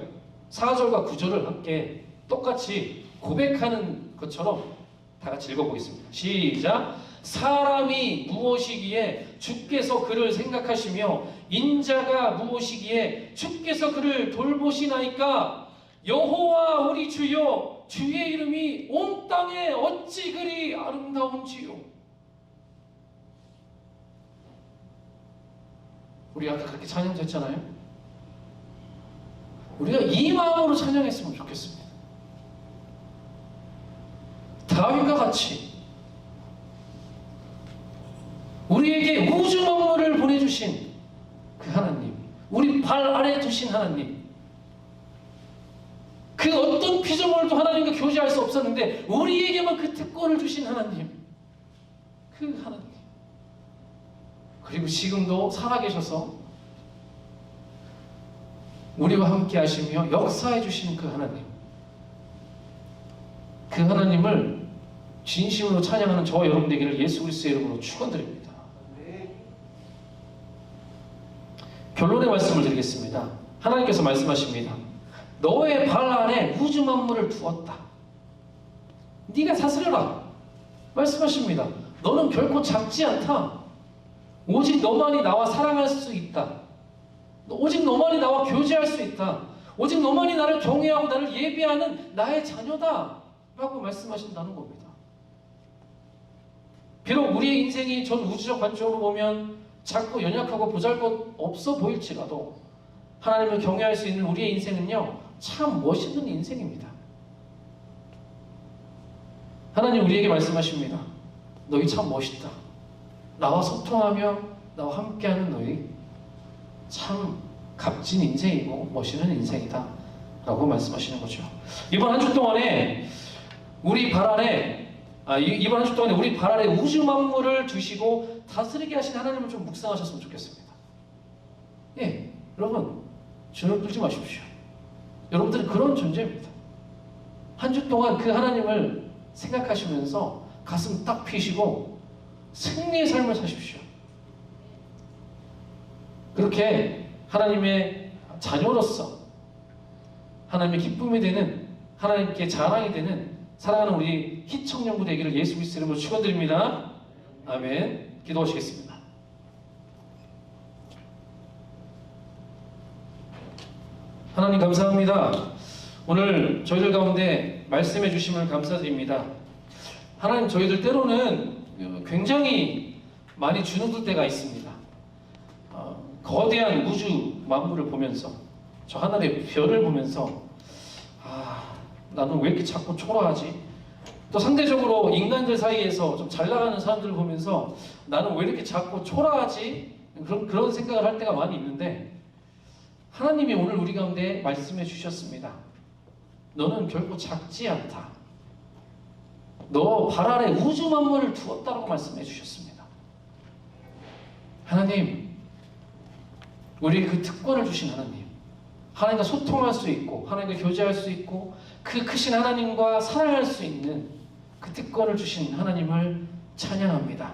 4절과 9절을 함께 똑같이 고백하는 것처럼 다 같이 읽어보겠습니다. 시작! 사람이 무엇이기에 주께서 그를 생각하시며 인자가 무엇이기에 주께서 그를 돌보시나이까? 여호와 우리 주여, 주의 이름이 온 땅에 어찌 그리 아름다운지요. 우리 아까 그렇게 찬양했잖아요. 우리가 이 마음으로 찬양했으면 좋겠습니다. 다윗과 같이 우리에게 우주 만물을 보내주신 그 하나님, 우리 발 아래 두신 하나님, 그 어떤 피조물도 하나님과 교제할 수 없었는데 우리에게만 그 특권을 주신 하나님, 그 하나님, 그리고 지금도 살아계셔서 우리와 함께 하시며 역사해 주시는 그 하나님, 그 하나님을 진심으로 찬양하는 저와 여러분 되기를 예수 그리스도의 이름으로 축원드립니다. 결론의 말씀을 드리겠습니다. 하나님께서 말씀하십니다. 너의 발 아래 우주 만물을 두었다. 네가 다스려라. 말씀하십니다. 너는 결코 작지 않다. 오직 너만이 나와 사랑할 수 있다. 오직 너만이 나와 교제할 수 있다. 오직 너만이 나를 경외하고 나를 예배하는 나의 자녀다 라고 말씀하신다는 겁니다. 비록 우리의 인생이 전 우주적 관점으로 보면 작고 연약하고 보잘것 없어 보일지라도 하나님을 경외할 수 있는 우리의 인생은요, 참 멋있는 인생입니다. 하나님 우리에게 말씀하십니다. 너희 참 멋있다. 나와 소통하며 나와 함께하는 너희 참 값진 인생이고 멋있는 인생이다 라고 말씀하시는 거죠. 이번 한 주 동안에 우리 발 아래 이번 한 주 동안에 우리 발 아래 우주 만물을 두시고 다스리게 하신 하나님을 좀 묵상하셨으면 좋겠습니다. 예, 여러분 주눅 들지 마십시오. 여러분들은 그런 존재입니다. 한 주 동안 그 하나님을 생각하시면서 가슴 딱 피시고 승리의 삶을 사십시오. 그렇게 하나님의 자녀로서 하나님의 기쁨이 되는, 하나님께 자랑이 되는 사랑하는 우리 희청년부 되기를 예수 그리스도 이름으로 축원드립니다. 아멘. 기도하시겠습니다. 하나님 감사합니다. 오늘 저희들 가운데 말씀해 주심을 감사드립니다. 하나님, 저희들 때로는 굉장히 많이 주눅들 때가 있습니다. 거대한 우주 만물을 보면서, 저 하늘의 별을 보면서 나는 왜 이렇게 작고 초라하지? 또 상대적으로 인간들 사이에서 좀 잘 나가는 사람들을 보면서 나는 왜 이렇게 작고 초라하지? 그런 생각을 할 때가 많이 있는데 하나님이 오늘 우리 가운데 말씀해 주셨습니다. 너는 결코 작지 않다. 너 발 아래 우주 만물을 두었다라고 말씀해 주셨습니다. 하나님, 우리 그 특권을 주신 하나님, 하나님과 소통할 수 있고 하나님과 교제할 수 있고 그 크신 하나님과 사랑할 수 있는 그 특권을 주신 하나님을 찬양합니다.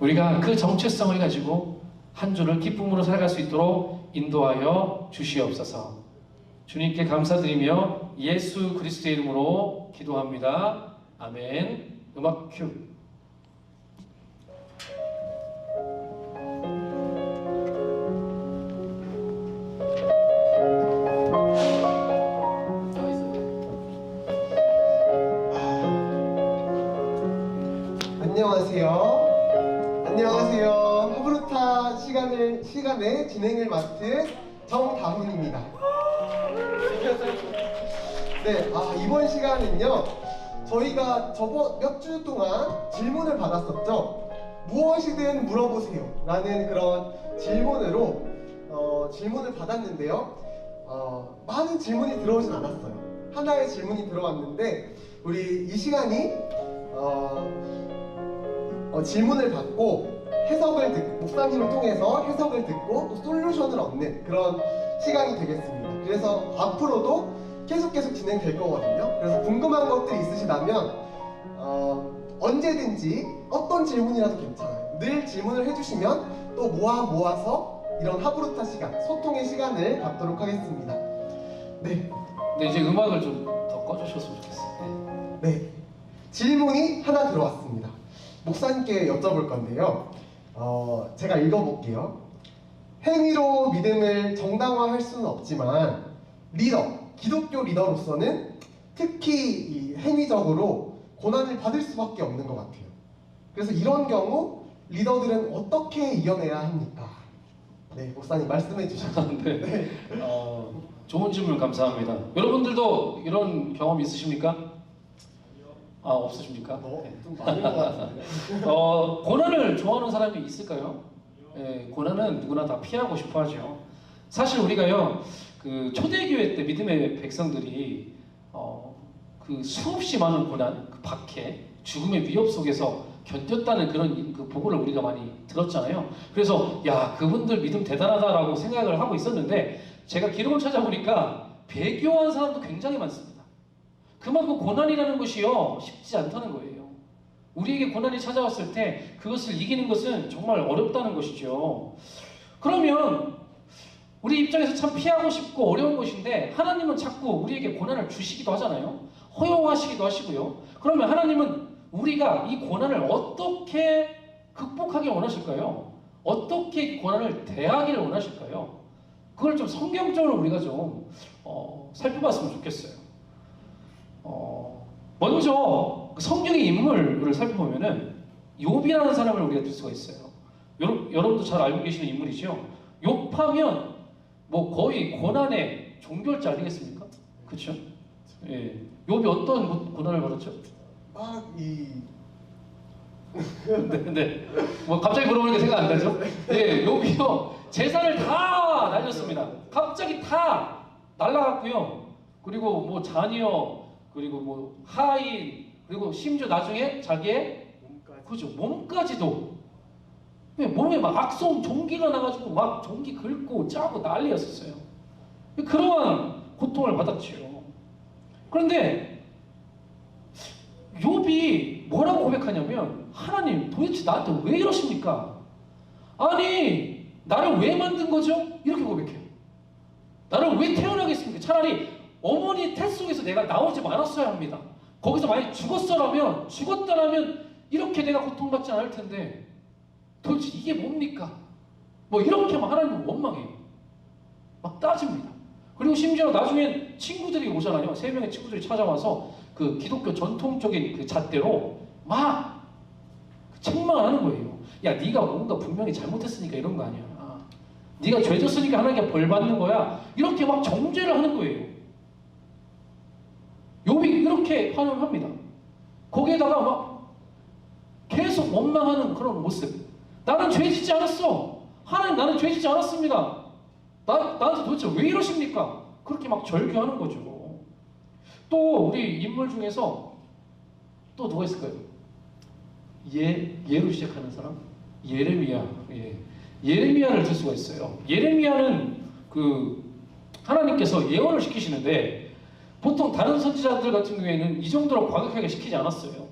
우리가 그 정체성을 가지고 한 주를 기쁨으로 살아갈 수 있도록 인도하여 주시옵소서. 주님께 감사드리며 예수 그리스도의 이름으로 기도합니다. 아멘. 음악 큐. 안녕하세요. 안녕하세요. 하브루타 시간의 진행을 맡은 정다훈입니다. 네, 이번 시간은요, 저희가 저번 몇 주 동안 질문을 받았었죠. 무엇이든 물어보세요 라는 그런 질문으로 질문을 받았는데요. 많은 질문이 들어오진 않았어요. 하나의 질문이 들어왔는데 우리 이 시간이 질문을 받고 해석을 듣고 목사님을 통해서 해석을 듣고 또 솔루션을 얻는 그런 시간이 되겠습니다. 그래서 앞으로도 계속 진행될 거거든요. 그래서 궁금한 것들이 있으시다면 언제든지 어떤 질문이라도 괜찮아요. 늘 질문을 해주시면 또 모아서 이런 하브루타 시간, 소통의 시간을 갖도록 하겠습니다. 네. 네, 이제 음악을 좀 더 꺼주셨으면 좋겠어요. 네. 질문이 하나 들어왔습니다. 목사님께 여쭤볼 건데요. 제가 읽어볼게요. 행위로 믿음을 정당화할 수는 없지만 기독교 리더로서는 특히 이 행위적으로 고난을 받을 수밖에 없는 것 같아요. 그래서 이런 경우 리더들은 어떻게 이겨내야 합니까? 네, 목사님 말씀해 주시죠. 네. 네. 좋은 질문 감사합니다. 여러분들도 이런 경험 있으십니까? 없으십니까? 네. 좀 많은 것 같은데. 고난을 좋아하는 사람이 있을까요? 네, 고난은 누구나 다 피하고 싶어 하죠. 사실 우리가요, 그 초대교회 때 믿음의 백성들이 그 수없이 많은 고난, 그 박해, 죽음의 위협 속에서 견뎠다는 그런 그 보고를 우리가 많이 들었잖아요. 그래서 야, 그분들 믿음 대단하다라고 생각을 하고 있었는데 제가 기록을 찾아보니까 배교한 사람도 굉장히 많습니다. 그만큼 고난이라는 것이요, 쉽지 않다는 거예요. 우리에게 고난이 찾아왔을 때 그것을 이기는 것은 정말 어렵다는 것이죠. 그러면 우리 입장에서 참 피하고 싶고 어려운 것인데 하나님은 자꾸 우리에게 고난을 주시기도 하잖아요. 허용하시기도 하시고요. 그러면 하나님은 우리가 이 고난을 어떻게 극복하길 원하실까요? 어떻게 이 고난을 대하기를 원하실까요? 그걸 좀 성경적으로 우리가 좀 살펴봤으면 좋겠어요. 먼저 성경의 인물을 살펴보면은 욥이라는 사람을 우리가 들 수가 있어요. 여러분도 잘 알고 계시는 인물이죠. 욥하면 뭐 거의 고난의 종결자 아니겠습니까? 그렇죠? 예. 욥이 어떤 고난을 받았죠? 네. 뭐 갑자기 물어보니까 생각 안 나죠? 예, 욥이요. 재산을 다 날렸습니다. 갑자기 다 날라갔고요. 그리고 뭐 자녀, 그리고 뭐 하인, 그리고 심지어 나중에 자기의 몸까지도 몸에 막 악성 종기가 나가지고 막 종기 긁고 짜고 난리였었어요. 그러한 고통을 받았죠. 그런데 욥이 뭐라고 고백하냐면 하나님 도대체 나한테 왜 이러십니까? 아니 나를 왜 만든 거죠? 이렇게 고백해요. 나를 왜 태어나게 했습니까? 차라리 어머니 태 속에서 내가 나오지 말았어야 합니다. 거기서 만약 죽었다라면 이렇게 내가 고통받지 않을 텐데 도대체 이게 뭡니까? 뭐 이렇게 막 하나님을 원망해요. 막 따집니다. 그리고 심지어 나중엔 친구들이 오잖아요. 3명의 친구들이 찾아와서 그 기독교 전통적인 그 잣대로 막 책망을 하는 거예요. 야, 네가 뭔가 분명히 잘못했으니까 이런 거 아니야. 네가 죄 졌으니까 하나님께 벌 받는 거야. 이렇게 막 정죄를 하는 거예요. 욥이 이렇게 환영합니다. 거기에다가 막 계속 원망하는 그런 모습. 나는 죄 짓지 않았어. 하나님 나는 죄 짓지 않았습니다. 나한테 도대체 왜 이러십니까? 그렇게 막 절규하는 거죠. 또 우리 인물 중에서 또 누가 있을까요? 예로 시작하는 사람? 예레미야. 예레미야를 들 수가 있어요. 예레미야는 하나님께서 예언을 시키시는데 보통 다른 선지자들 같은 경우에는 이 정도로 과격하게 시키지 않았어요.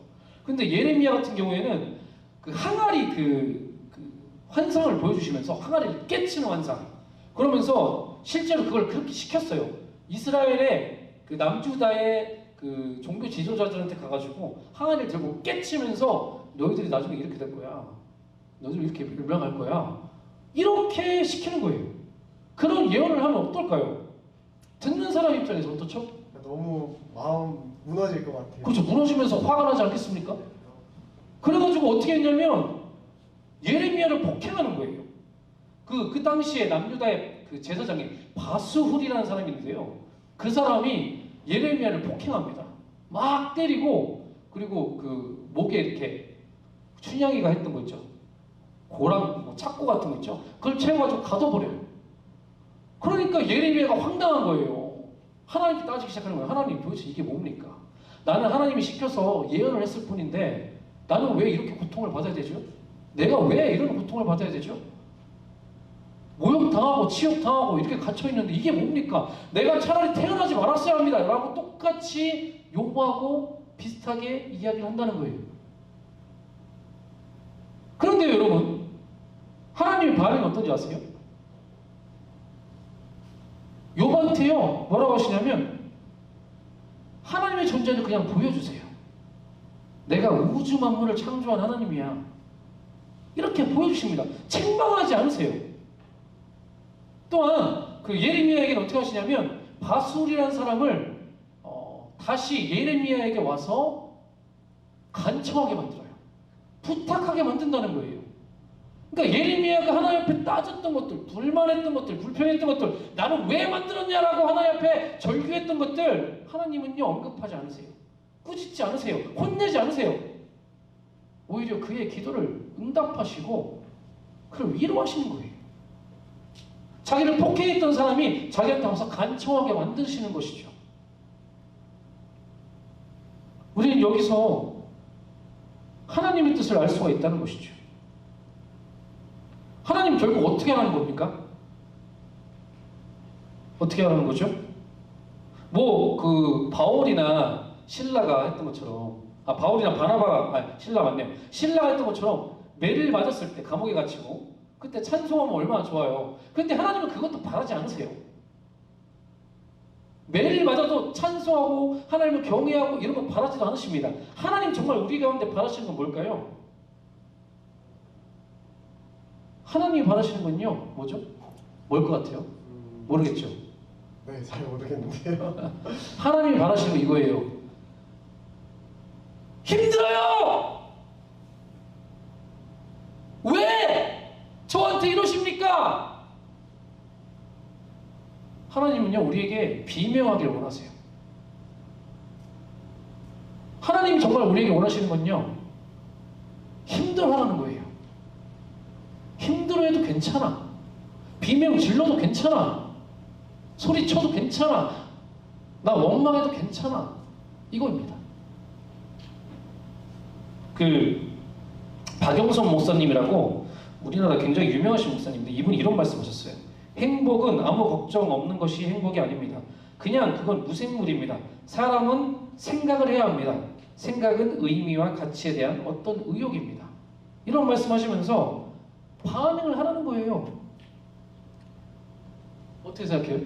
근데 예레미야 같은 경우에는 항아리 환상을 보여주시면서 항아리를 깨치는 환상. 그러면서 실제로 그걸 그렇게 시켰어요. 이스라엘의 남주다의 종교 지도자들한테 가가지고 항아리를 들고 깨치면서 너희들이 나중에 이렇게 될 거야. 너희들 이렇게 멸망할 거야. 이렇게 시키는 거예요. 그런 예언을 하면 어떨까요? 듣는 사람 입장에서 어떻죠? 너무 마음 무너질 것 같아요. 그렇죠. 무너지면서 화가 나지 않겠습니까? 그래가지고 어떻게 했냐면 예레미야를 폭행하는 거예요. 그 당시에 남유다의 제사장이 바스훌이라는 사람이 있는데요. 그 사람이 예레미야를 폭행합니다. 막 때리고 그리고 목에 이렇게 춘향이가 했던 거 있죠. 고랑 착고 같은 거 있죠. 그걸 채워가지고 가둬버려요. 그러니까 예레미야가 황당한 거예요. 하나님께 따지기 시작하는 거예요. 하나님 도대체 이게 뭡니까? 나는 하나님이 시켜서 예언을 했을 뿐인데 나는 왜 이렇게 고통을 받아야 되죠? 내가 왜 이런 고통을 받아야 되죠? 모욕당하고 치욕당하고 이렇게 갇혀있는데 이게 뭡니까? 내가 차라리 태어나지 말았어야 합니다 라고 똑같이 요구하고 비슷하게 이야기를 한다는 거예요. 그런데 여러분, 하나님의 반응이 어떤지 아세요? 욥한테요 뭐라고 하시냐면 하나님의 존재를 그냥 보여주세요. 내가 우주 만물을 창조한 하나님이야. 이렇게 보여주십니다. 책망하지 않으세요. 또한 예레미야에게는 어떻게 하시냐면 바술이라는 사람을 다시 예레미야에게 와서 간청하게 만들어요. 부탁하게 만든다는 거예요. 그러니까 예레미야가 하나님 앞에 따졌던 것들, 불만했던 것들, 불평했던 것들, 나는 왜 만들었냐라고 하나님 앞에 절규했던 것들 하나님은요 언급하지 않으세요. 꾸짖지 않으세요. 혼내지 않으세요. 오히려 그의 기도를 응답하시고 그를 위로하시는 거예요. 자기를 폭행했던 사람이 자기한테 와서 간청하게 만드시는 것이죠. 우리는 여기서 하나님의 뜻을 알 수가 있다는 것이죠. 하나님 결국 어떻게 하는 겁니까? 어떻게 하는 거죠? 바울이나 신라가 했던 것처럼 바울이나 바나바가 신라 맞네요. 신라가 했던 것처럼 매를 맞았을 때 감옥에 갇히고 그때 찬송하면 얼마나 좋아요. 그런데 하나님은 그것도 바라지 않으세요. 매를 맞아도 찬송하고 하나님을 경외하고 이런 거 바라지도 않으십니다. 하나님 정말 우리 가운데 바라시는 건 뭘까요? 하나님이 바라시는 건요 뭐죠? 뭘 것 같아요? 모르겠죠? 네, 잘 모르겠는데요. 하나님이 바라시는 건 이거예요. 힘들어요! 왜 저한테 이러십니까? 하나님은요 우리에게 비명하기를 원하세요. 하나님이 정말 우리에게 원하시는 건요 힘들어하라는 거예요. 힘들어해도 괜찮아. 비명 질러도 괜찮아. 소리쳐도 괜찮아. 나 원망해도 괜찮아. 이거입니다. 박영선 목사님이라고 우리나라 굉장히 유명하신 목사님인데 이분이 이런 말씀하셨어요. 행복은 아무 걱정 없는 것이 행복이 아닙니다. 그냥 그건 무생물입니다. 사람은 생각을 해야 합니다. 생각은 의미와 가치에 대한 어떤 의욕입니다. 이런 말씀하시면서 반응을 하라는 거예요. 어떻게 생각해요?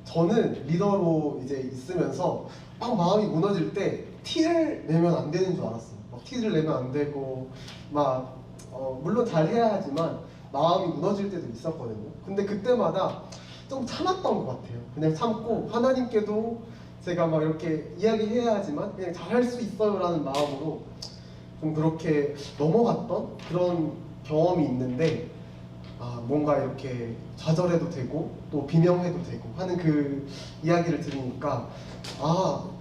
저는 리더로 이제 있으면서 막 마음이 무너질 때 티를 내면 안 되는 줄 알았어요. 막 티를 내면 안 되고 물론 잘 해야 하지만 마음이 무너질 때도 있었거든요. 근데 그때마다 좀 참았던 것 같아요. 그냥 참고 하나님께도 제가 막 이렇게 이야기해야 하지만 그냥 잘할 수 있어요라는 마음으로 좀 그렇게 넘어갔던 그런 경험이 있는데 뭔가 이렇게 좌절해도 되고 또 비명해도 되고 하는 그 이야기를 들으니까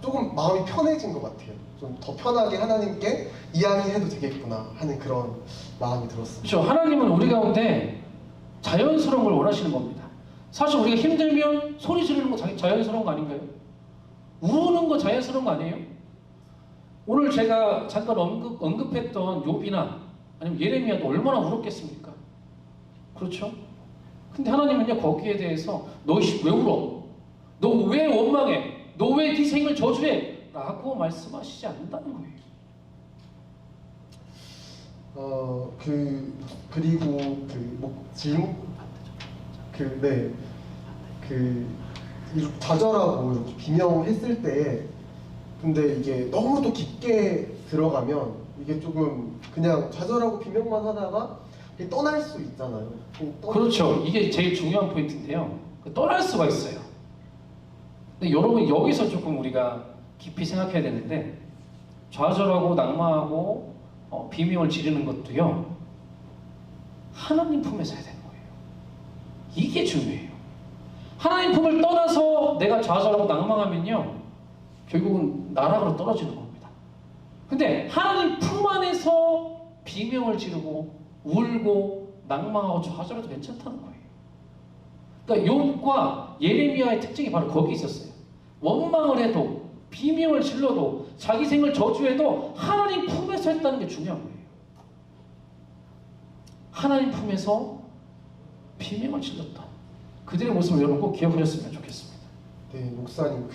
조금 마음이 편해진 것 같아요. 좀 더 편하게 하나님께 이야기해도 되겠구나 하는 그런 마음이 들었습니다. 그렇죠. 하나님은 우리 가운데 자연스러운 걸 원하시는 겁니다. 사실 우리가 힘들면 소리 지르는 거 자연스러운 거 아닌가요? 우는 거 자연스러운 거 아니에요? 오늘 제가 잠깐 언급했던 욥이나 아니면 예레미야도 얼마나 울었겠습니까? 그렇죠? 근데 하나님은요, 거기에 대해서 너 왜 울어? 너 왜 원망해? 너 왜 네 생을 저주해? 라고 말씀하시지 않는다는 거예요. 그리고 질문 이렇게 좌절하고 이렇게 비명했을 때 근데 이게 너무 또 깊게 들어가면 이게 조금 그냥 좌절하고 비명만 하다가 떠날 수 있잖아요. 그렇죠. 이게 제일 중요한 포인트인데요. 떠날 수가 있어요. 근데 여러분 여기서 조금 우리가 깊이 생각해야 되는데 좌절하고 낙마하고 비명을 지르는 것도요. 하나님 품에서 해야 되는 거예요. 이게 중요해요. 하나님 품을 떠나서 내가 좌절하고 낙망하면요. 결국은 나락으로 떨어지는 겁니다. 근데 하나님 품 안에서 비명을 지르고 울고 낙망하고 좌절해도 괜찮다는 거예요. 그러니까 욥과 예레미야의 특징이 바로 거기 있었어요. 원망을 해도 비명을 질러도 자기 생을 저주해도 하나님 품에서 했다는 게 중요한 거예요. 하나님 품에서 비명을 질렀다. 그들의 모습을 여러분 꼭 기억하셨으면 좋겠습니다. 네, 목사님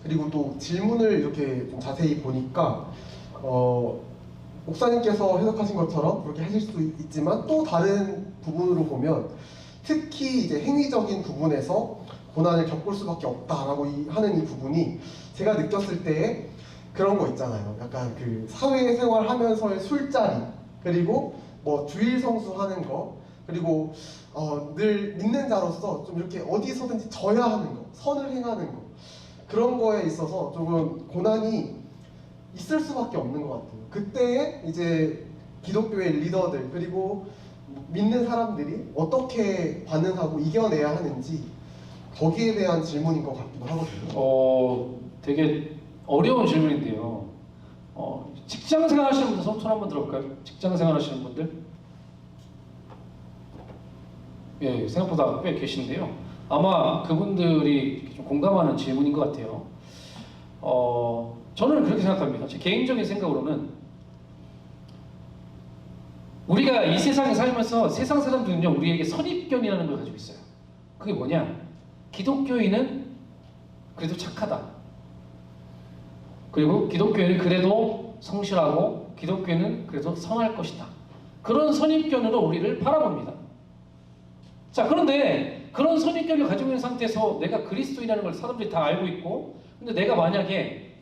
그리고 또 질문을 이렇게 좀 자세히 보니까 목사님께서 해석하신 것처럼 그렇게 하실 수 있지만 또 다른 부분으로 보면 특히 이제 행위적인 부분에서 고난을 겪을 수밖에 없다라고 하는 이 부분이 제가 느꼈을 때 그런 거 있잖아요. 약간 그 사회생활 하면서의 술자리 그리고 뭐 주일 성수하는 거 그리고 늘 믿는 자로서 좀 이렇게 어디서든지 져야 하는 거, 선을 행하는 거 그런 거에 있어서 조금 고난이 있을 수밖에 없는 것 같아요. 그때에 이제 기독교의 리더들 그리고 믿는 사람들이 어떻게 반응하고 이겨내야 하는지 거기에 대한 질문인 것 같기도 하거든요. 되게 어려운 질문인데요. 직장생활 하시는 분들 손 한번 들어볼까요? 직장생활 하시는 분들? 예, 생각보다 꽤 계신데요. 아마 그분들이 좀 공감하는 질문인 것 같아요. 저는 그렇게 생각합니다. 제 개인적인 생각으로는 우리가 이 세상에 살면서 세상 사람들은요 우리에게 선입견이라는 걸 가지고 있어요. 그게 뭐냐? 기독교인은 그래도 착하다. 그리고 기독교인은 그래도 성실하고 기독교인은 그래도 선할 것이다. 그런 선입견으로 우리를 바라봅니다. 자, 그런데 그런 선입견을 가지고 있는 상태에서 내가 그리스도인이라는 걸 사람들이 다 알고 있고 근데 내가 만약에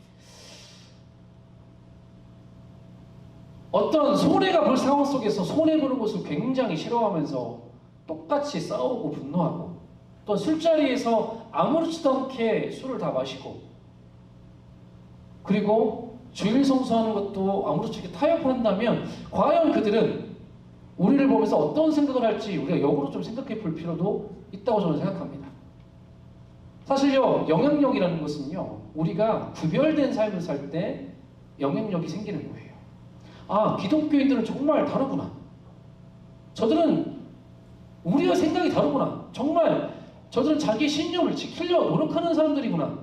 어떤 손해가 볼 상황 속에서 손해보는 것을 굉장히 싫어하면서 똑같이 싸우고 분노하고 또 술자리에서 아무렇지도 않게 술을 다 마시고 그리고 주일 성수하는 것도 아무렇지 않게 타협을 한다면 과연 그들은 우리를 보면서 어떤 생각을 할지 우리가 역으로 좀 생각해 볼 필요도 있다고 저는 생각합니다. 사실요, 영향력이라는 것은요, 우리가 구별된 삶을 살 때 영향력이 생기는 거예요. 아, 기독교인들은 정말 다르구나. 저들은 우리와 생각이 다르구나. 정말 저들은 자기 신념을 지키려 노력하는 사람들이구나.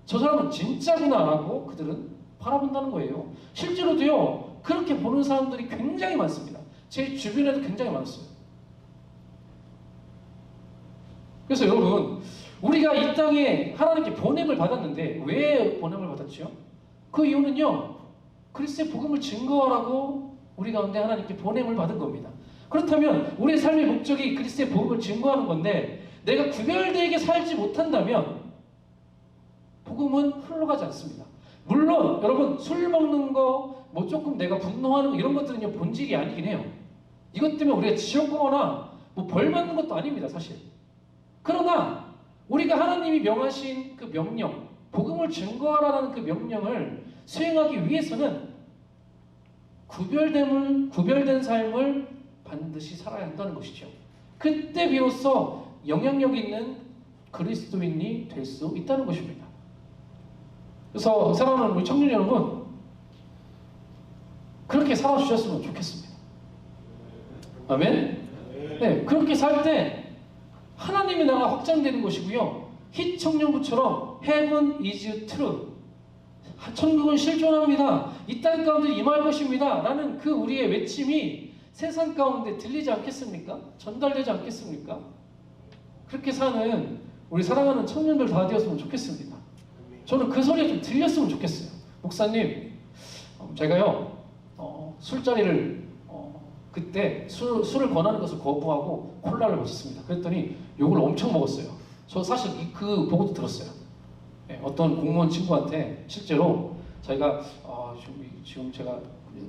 저 사람은 진짜구나 라고 그들은 바라본다는 거예요. 실제로도요, 그렇게 보는 사람들이 굉장히 많습니다. 제 주변에도 굉장히 많았어요. 그래서 여러분, 우리가 이 땅에 하나님께 보냄을 받았는데 왜 보냄을 받았죠? 그 이유는요, 그리스도의 복음을 증거하라고 우리 가운데 하나님께 보냄을 받은 겁니다. 그렇다면 우리의 삶의 목적이 그리스도의 복음을 증거하는 건데 내가 구별되게 살지 못한다면 복음은 흘러가지 않습니다. 물론 여러분 술 먹는 거, 뭐 조금 내가 분노하는 거 이런 것들은요 본질이 아니긴 해요. 이것 때문에 우리가 지옥 가거나 뭐 벌 받는 것도 아닙니다, 사실. 그러나 우리가 하나님이 명하신 그 명령, 복음을 증거하라는 그 명령을 수행하기 위해서는 구별된 삶을 반드시 살아야 한다는 것이죠. 그때 비로소 영향력 있는 그리스도인이 될 수 있다는 것입니다. 그래서 사랑하는 우리 청년 여러분, 그렇게 살아주셨으면 좋겠습니다. 아멘? 네, 그렇게 살 때 하나님의 나라가 확장되는 것이고요. 힛 청년부처럼 Heaven is true. 천국은 실존합니다. 이 땅 가운데 임할 것입니다. 라는 그 우리의 외침이 세상 가운데 들리지 않겠습니까? 전달되지 않겠습니까? 그렇게 사는 우리 사랑하는 청년들 다 되었으면 좋겠습니다. 저는 그 소리가 좀 들렸으면 좋겠어요. 목사님, 제가요 술자리를 그때 술을 권하는 것을 거부하고 콜라를 마셨습니다. 그랬더니 욕을 엄청 먹었어요. 저 사실 그 보고도 들었어요. 네, 어떤 공무원 친구한테 실제로 자기가 지금 제가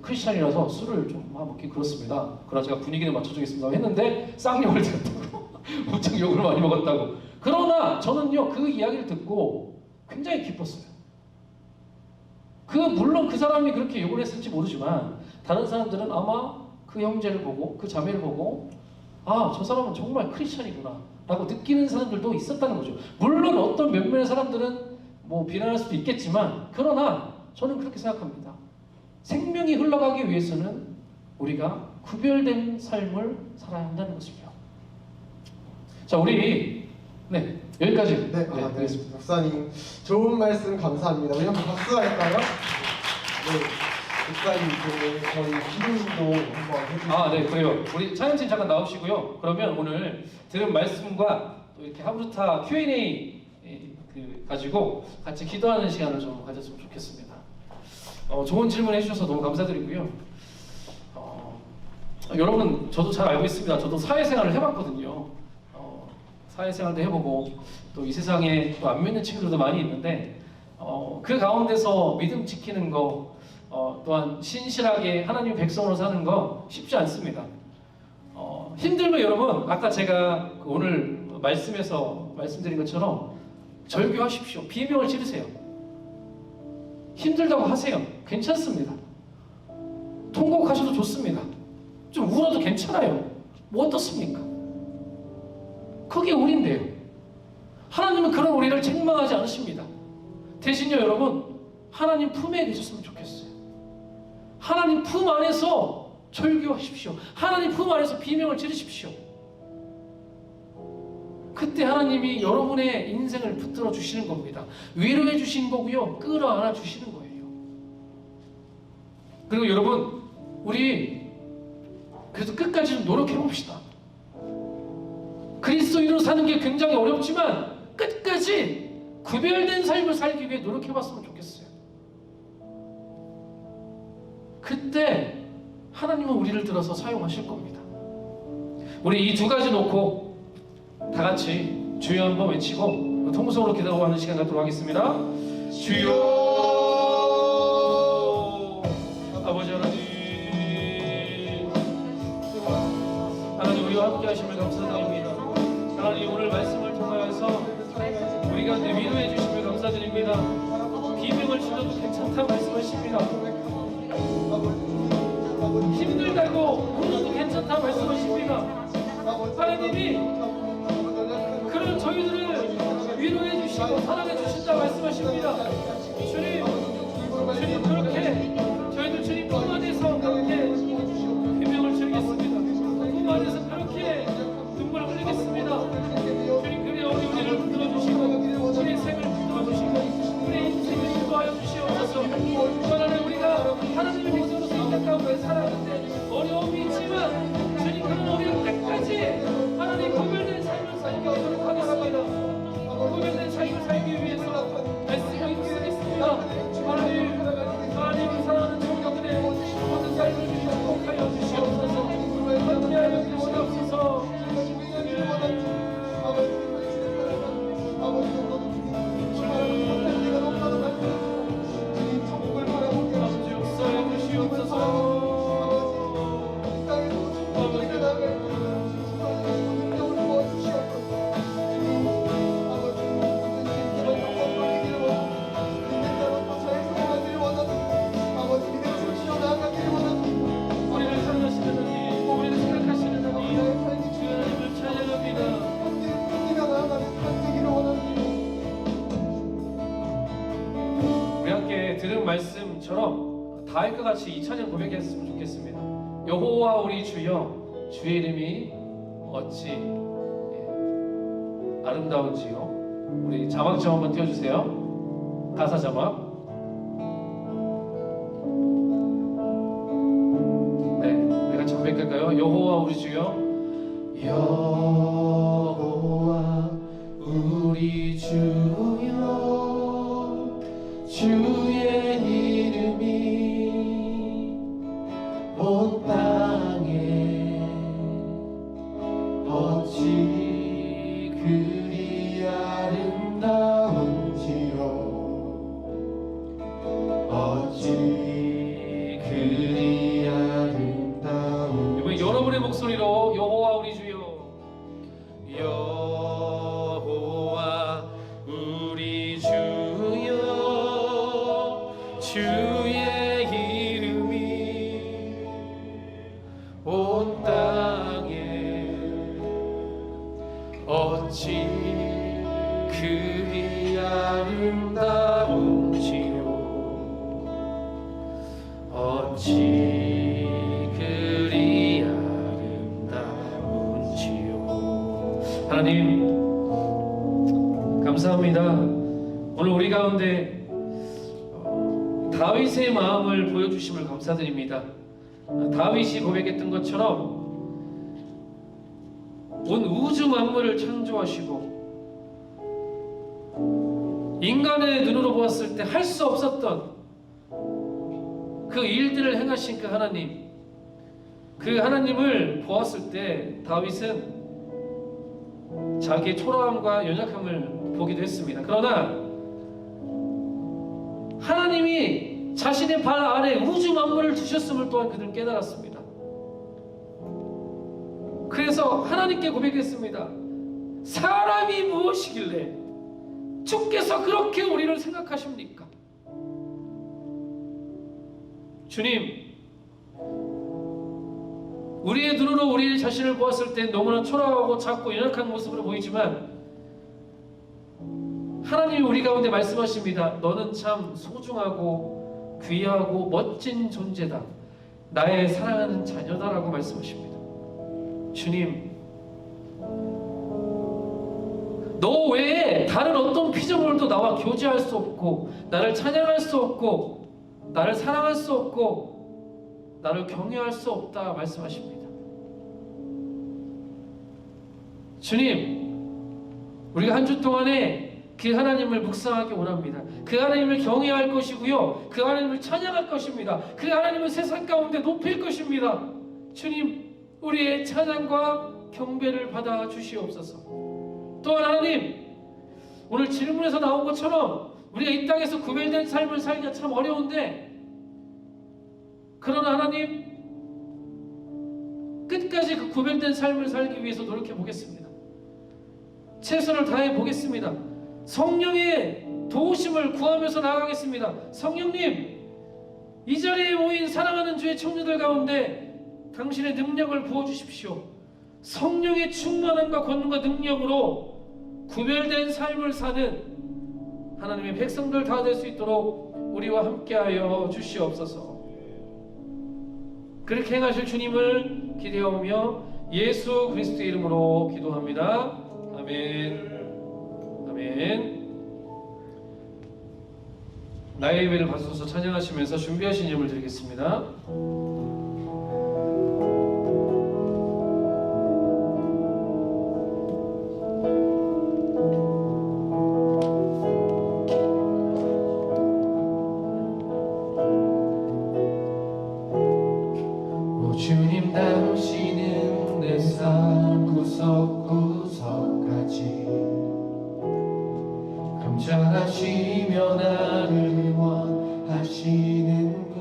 크리스찬이라서 술을 좀 먹기 그렇습니다. 그러나 제가 분위기를 맞춰주겠습니다 했는데 쌍욕을 들었다고 엄청 욕을 많이 먹었다고. 그러나 저는요 그 이야기를 듣고 굉장히 기뻤어요. 물론 그 사람이 그렇게 욕을 했을지 모르지만 다른 사람들은 아마 그 형제를 보고 그 자매를 보고 아, 저 사람은 정말 크리스찬이구나 라고 느끼는 사람들도 있었다는 거죠. 물론 어떤 몇몇의 사람들은 뭐 비난할 수도 있겠지만 그러나 저는 그렇게 생각합니다. 생명이 흘러가기 위해서는 우리가 구별된 삶을 살아야 한다는 것이죠. 자, 우리 여기까지 네, 하겠습니다. 목사님 좋은 말씀 감사합니다. 우리 한번 박수 할까요? 네, 목사님 저희 기도도 한번 해주세요. 네, 그래요. 우리 찬양팀 잠깐 나오시고요. 그러면 오늘 들은 말씀과 또 이렇게 하브루타 Q&A 가지고 같이 기도하는 시간을 좀 가졌으면 좋겠습니다. 좋은 질문 해주셔서 너무 감사드리고요. 여러분, 저도 잘 알고 있습니다. 저도 사회생활을 해봤거든요. 사회생활도 해보고 또 이 세상에 또 안 믿는 친구들도 많이 있는데 그 가운데서 믿음 지키는 거 또한 신실하게 하나님의 백성으로 사는 거 쉽지 않습니다. 힘들면 여러분 아까 제가 오늘 말씀에서 말씀드린 것처럼 절규하십시오. 비명을 지르세요. 힘들다고 하세요. 괜찮습니다. 통곡하셔도 좋습니다. 좀 울어도 괜찮아요. 뭐 어떻습니까? 그게 우리인데요. 하나님은 그런 우리를 책망하지 않으십니다. 대신요 여러분 하나님 품에 계셨으면 좋겠어요. 하나님 품 안에서 절규하십시오. 하나님 품 안에서 비명을 지르십시오. 그때 하나님이 여러분의 인생을 붙들어 주시는 겁니다. 위로해 주시는 거고요. 끌어안아 주시는 거예요. 그리고 여러분 우리 그래도 끝까지 좀 노력해 봅시다. 그리스도인으로 사는 게 굉장히 어렵지만 끝까지 구별된 삶을 살기 위해 노력해 봤으면 좋겠어요. 그때 하나님은 우리를 들어서 사용하실 겁니다. 우리 이 두 가지 놓고 다 같이 주여 한번 외치고 통성으로 기도하는 시간 갖도록 하겠습니다. 주여 아버지 하나님 우리와 함께 하심을 감사드립니다. 하나님 오늘 말씀을 통하여서 우리가 위로해 주심을 감사드립니다. 비명을 질러도 괜찮다고 말씀하십니다. 힘들다고 울어도 괜찮다고 말씀하십니다. 하나님이 그런 저희들을 위로해 주시고 사랑해 주신다고 말씀하십니다. 주님 그렇게 저희들 주님 품 안에서 그렇게 비명을 지르겠습니다. 품 안에서 그렇게 눈물을 흘리겠습니다. 주님 그래 우리를 붙들어 주시고 우리의 생을 붙들어 주시고 우리의 인생을 인도하여 주시옵소서. 하나님 우리가 하나님의 백성으로서 이 땅 가운데 살아가는데 어려움이 있지만 주님 그런 우리를 끝까지 하나님 구별된 삶을 살기 노력하겠습니다. 구별된 삶을 살기 위해서 말씀을 읽겠습니다. 하나님 사랑하는 것처럼 다윗과 같이 이 찬양 고백했으면 좋겠습니다. 여호와 우리 주여, 주의 이름이 어찌 아름다운지요. 우리 자막 좀 한번 띄워주세요. 가사 자막. 네, 우리 같이 고백할까요? 여호와 우리 주여, 여호와 우리 주여, 주의 이름이 온 땅에 어찌 그리 아름다운지요, 어찌 그리 아름다운지요. 이번 여러분의 목소리로 여호와 우리 주여, 여호와 우리 주여, 주의 이름이 온 땅에 어찌 그리 아름다운지요, 어찌 그리 아름다운지요. 하나님 감사합니다. 오늘 우리 가운데 다윗의 마음을 보여주심을 감사드립니다. 다윗이 고백했던 것처럼 온 우주 만물을 창조하시고 인간의 눈으로 보았을 때 할 수 없었던 그 일들을 행하신 그 하나님, 그 하나님을 보았을 때 다윗은 자기의 초라함과 연약함을 보기도 했습니다. 그러나 하나님이 자신의 발 아래 우주 만물을 두셨음을 또한 그들은 깨달았습니다. 그래서 하나님께 고백했습니다. 사람이 무엇이길래 주께서 그렇게 우리를 생각하십니까? 주님, 우리의 눈으로 우리 자신을 보았을 때 너무나 초라하고 작고 연약한 모습으로 보이지만 하나님이 우리 가운데 말씀하십니다. 너는 참 소중하고 귀하고 멋진 존재다. 나의 사랑하는 자녀다라고 말씀하십니다. 주님, 너 외에 다른 어떤 피조물도 나와 교제할 수 없고 나를 찬양할 수 없고 나를 사랑할 수 없고 나를 경외할 수 없다 말씀하십니다. 주님, 우리가 한 주 동안에 그 하나님을 묵상하기 원합니다. 그 하나님을 경외할 것이고요, 그 하나님을 찬양할 것입니다. 그 하나님을 세상 가운데 높일 것입니다. 주님, 우리의 찬양과 경배를 받아 주시옵소서. 또한 하나님, 오늘 질문에서 나온 것처럼 우리가 이 땅에서 구별된 삶을 살기가 참 어려운데, 그러나 하나님, 끝까지 그 구별된 삶을 살기 위해서 노력해 보겠습니다. 최선을 다해 보겠습니다. 성령의 도우심을 구하면서 나아가겠습니다. 성령님, 이 자리에 모인 사랑하는 주의 청년들 가운데 당신의 능력을 부어주십시오. 성령의 충만함과 권능과 능력으로 구별된 삶을 사는 하나님의 백성들 다 될 수 있도록 우리와 함께하여 주시옵소서. 그렇게 행하실 주님을 기대하며 예수 그리스도의 이름으로 기도합니다. 아멘. 아멘. 나의 예배를 받으셔서 찬양하시면서 준비하신 예물 드리겠습니다. 주님, 당신은 내 삶 구석구석까지 감찰하시며 나를 응원하시는 분,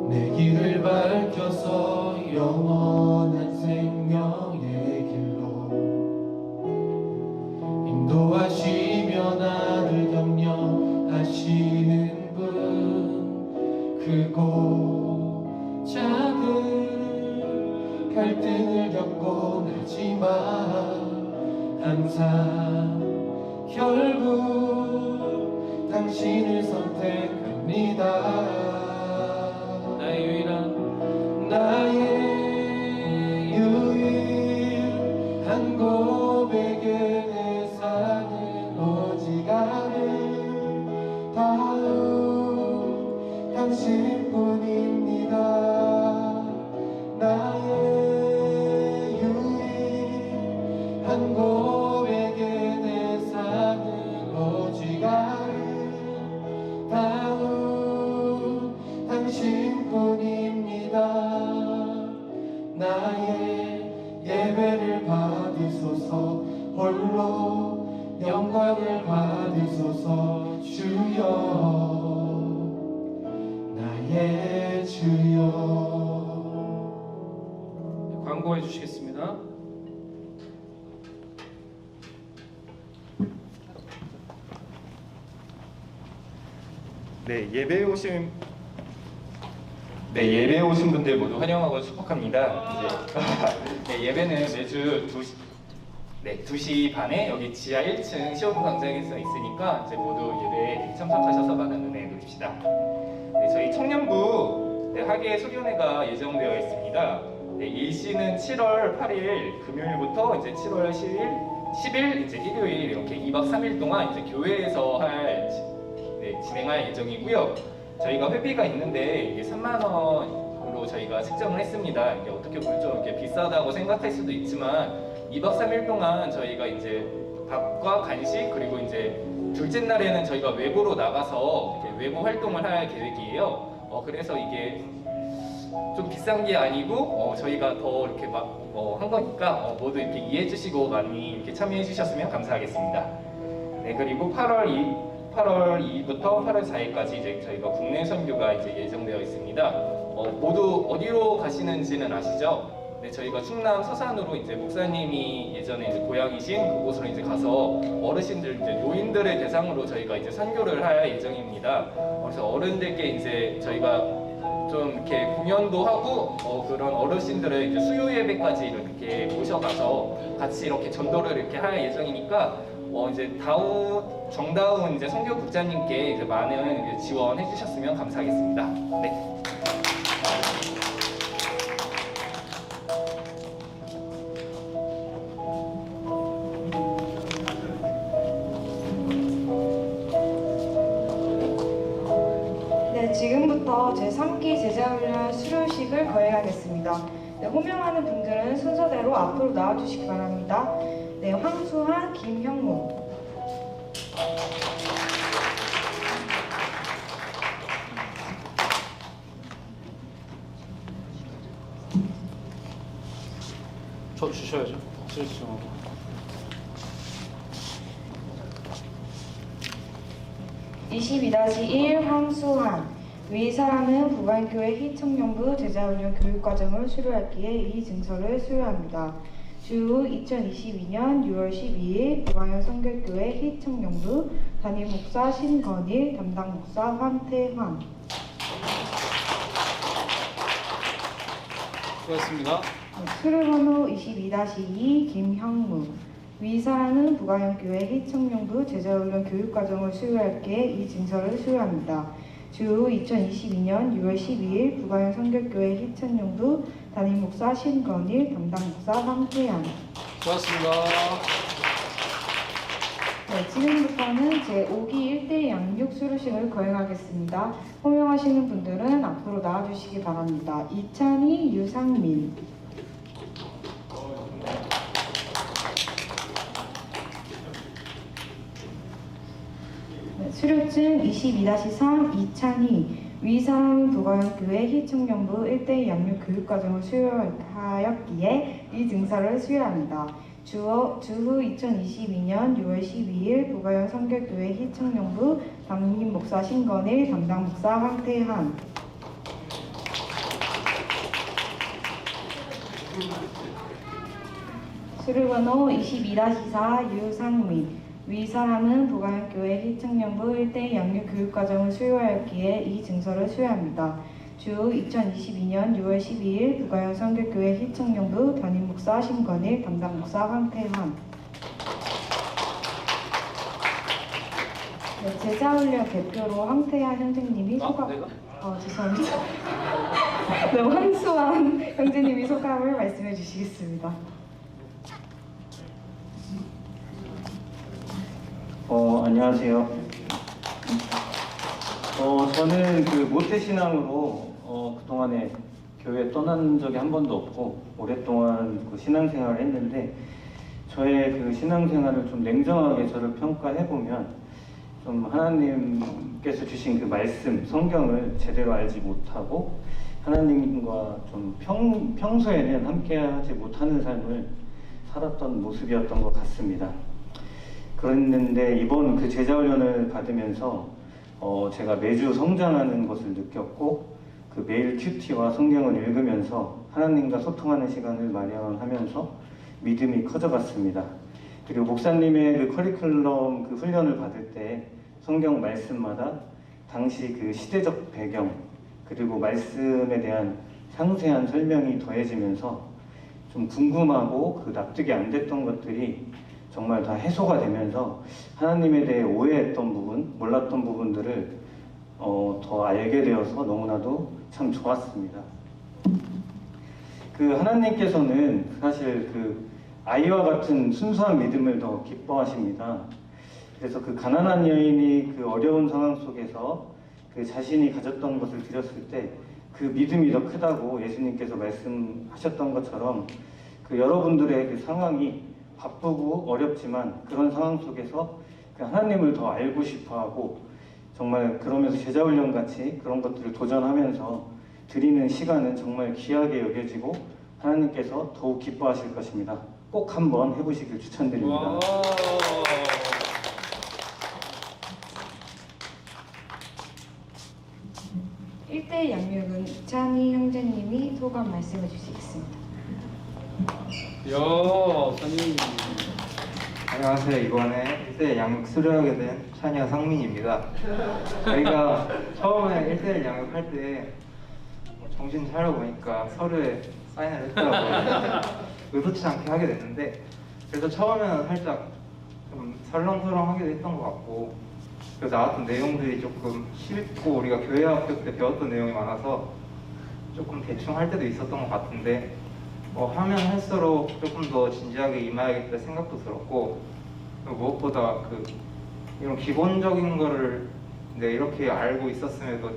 내 길을 밝혀서 영원한 생명의 길로 인도하시며 나를 격려하시는 분, 크고 작은 갈등을 겪곤 하지만 항상 결국 다 당신을 선택합니다. 나의 유일한 나의 유일한 고백에 내 삶은 오직 아름다운 당신뿐입니다. 나의 유일한 고백에 내 삶은 오직 아름다운 당신뿐입니다. 나의 예배를 받으소서. 홀로 영광을 받으소서. 주여, 나의 주여. 광고해 주시겠습니다. 네, 예배에 오신 분들 모두 환영하고 축복합니다. 이제 네, 예배는 매주 2시 반에 여기 지하 1층 시온광장에서 있으니까 이제 모두 예배에 참석하셔서 많은 은혜 누립시다. 네, 저희 청년부 학예 수련회가 예정되어 있습니다. 네, 일시는 7월 8일 금요일부터 이제 7월 10일 이제 일요일 이렇게 2박 3일 동안 이제 교회에서 진행할 예정이고요. 저희가 회비가 있는데 이게 3만 원으로 저희가 책정을 했습니다. 이게 어떻게 보면 좀 이렇게 비싸다고 생각할 수도 있지만 2박 3일 동안 저희가 이제 밥과 간식 그리고 이제 둘째 날에는 저희가 외부로 나가서 이렇게 외부 활동을 할 계획이에요. 그래서 이게 좀 비싼 게 아니고 저희가 더 이렇게 한 거니까 모두 이렇게 이해해 주시고 많이 이렇게 참여해 주셨으면 감사하겠습니다. 네, 그리고 8월 2일부터 8월 4일까지 이제 저희가 국내 선교가 이제 예정되어 있습니다. 모두 어디로 가시는지는 아시죠? 네, 저희가 충남 서산으로 이제 목사님이 예전에 이제 고향이신 그곳으로 이제 가서 어르신들 이제 노인들을 대상으로 저희가 이제 선교를 할 예정입니다. 그래서 어른들께 이제 저희가 좀 이렇게 공연도 하고 그런 어르신들을 이제 수요 예배까지 이렇게 모셔가서 같이 이렇게 전도를 이렇게 할 예정이니까 이제 정다운 이제 선교 국장님께 이제 많은 이제 지원해 주셨으면 감사하겠습니다. 네. 네, 지금부터 제3기 제자훈련 수료식을 거행하겠습니다. 네, 호명하는 분들은 순서대로 앞으로 나와주시기 바랍니다. 네, 황수한, 김형문. 저 주셔야죠. 주시죠. (22-1) 황수한. 위 사람은 부관교회 희청년부 제자훈련 교육과정을 수료했기에 이 증서를 수료합니다. 주 2022년 6월 12일 부관현 성결교회 희청년부 담임 목사 신건일, 담당 목사 황태환. 수고하셨습니다. 수료번호 22-2 김형무. 위 사람은 부가현교회 희청년부 제자훈련 교육과정을 수료할기에 이 증서를 수료합니다. 주 2022년 6월 12일 부가현 성결교회 희청년부 담임 목사 신건일, 담당 목사 황태양. 수고하셨습니다. 네, 지금부터는 제5기 1대 양육 수료식을 거행하겠습니다. 호명하시는 분들은 앞으로 나와주시기 바랍니다. 이찬희, 유상민. 수료증 22-3 이찬희. 위 사람은 부가현교회 희청년부 1대 양육 교육과정을 수료하였기에 이 증서를 수여합니다. 주후 2022년 6월 12일 부가현 성결교회 희청년부 담임 목사 신건일, 담당 목사 황태한. 수료번호 22-4 유상민. 위 사람은 부가현교회 희청년부 1대 양육 교육과정을 수료하였기에 이 증서를 수여합니다. 주 2022년 6월 12일 부가현 성결교회 희청년부 담임 목사 신건일, 담당 목사 황태환. 네, 제자훈련 대표로 황태하 형제님이 소감. 내가? 죄송합니다. 네, 황수환 형제님이 소감을 말씀해 주시겠습니다. 안녕하세요. 저는 그 모태신앙으로 그동안에 교회 떠난 적이 한 번도 없고 오랫동안 그 신앙생활을 했는데 저의 그 신앙생활을 좀 냉정하게 저를 평가해 보면 좀 하나님께서 주신 그 말씀, 성경을 제대로 알지 못하고 하나님과 좀 평소에는 함께하지 못하는 삶을 살았던 모습이었던 것 같습니다. 그랬는데 이번 그 제자훈련을 받으면서 제가 매주 성장하는 것을 느꼈고 그 매일 큐티와 성경을 읽으면서 하나님과 소통하는 시간을 마련하면서 믿음이 커져갔습니다. 그리고 목사님의 그 커리큘럼 그 훈련을 받을 때 성경 말씀마다 당시 그 시대적 배경 그리고 말씀에 대한 상세한 설명이 더해지면서 좀 궁금하고 그 납득이 안 됐던 것들이 정말 다 해소가 되면서 하나님에 대해 오해했던 부분, 몰랐던 부분들을 더 알게 되어서 너무나도 참 좋았습니다. 그 하나님께서는 사실 그 아이와 같은 순수한 믿음을 더 기뻐하십니다. 그래서 그 가난한 여인이 그 어려운 상황 속에서 그 자신이 가졌던 것을 드렸을 때 그 믿음이 더 크다고 예수님께서 말씀하셨던 것처럼 그 여러분들의 그 상황이 바쁘고 어렵지만 그런 상황 속에서 그 하나님을 더 알고 싶어하고 정말 그러면서 제자훈련 같이 그런 것들을 도전하면서 드리는 시간은 정말 귀하게 여겨지고 하나님께서 더욱 기뻐하실 것입니다. 꼭 한번 해보시길 추천드립니다. 와. 1대1 양육은 이찬희 형제님이 소감 말씀해 주시겠습니다. 선생님. 안녕하세요. 이번에 1대1 양육 수료하게 된 찬이와 상민입니다. 저희가 처음에 1대1 양육할 때 정신 차려보니까 서류에 사인을 했더라고요. 의도치 않게 하게 됐는데 그래서 처음에는 살짝 좀 설렁설렁하기도 했던 것 같고 그래서 나왔던 내용들이 조금 쉽고 우리가 교회 학교 때 배웠던 내용이 많아서 조금 대충 할 때도 있었던 것 같은데 하면 할수록 조금 더 진지하게 임해야겠다 생각도 들었고 무엇보다 이런 기본적인 거를 이렇게 알고 있었음에도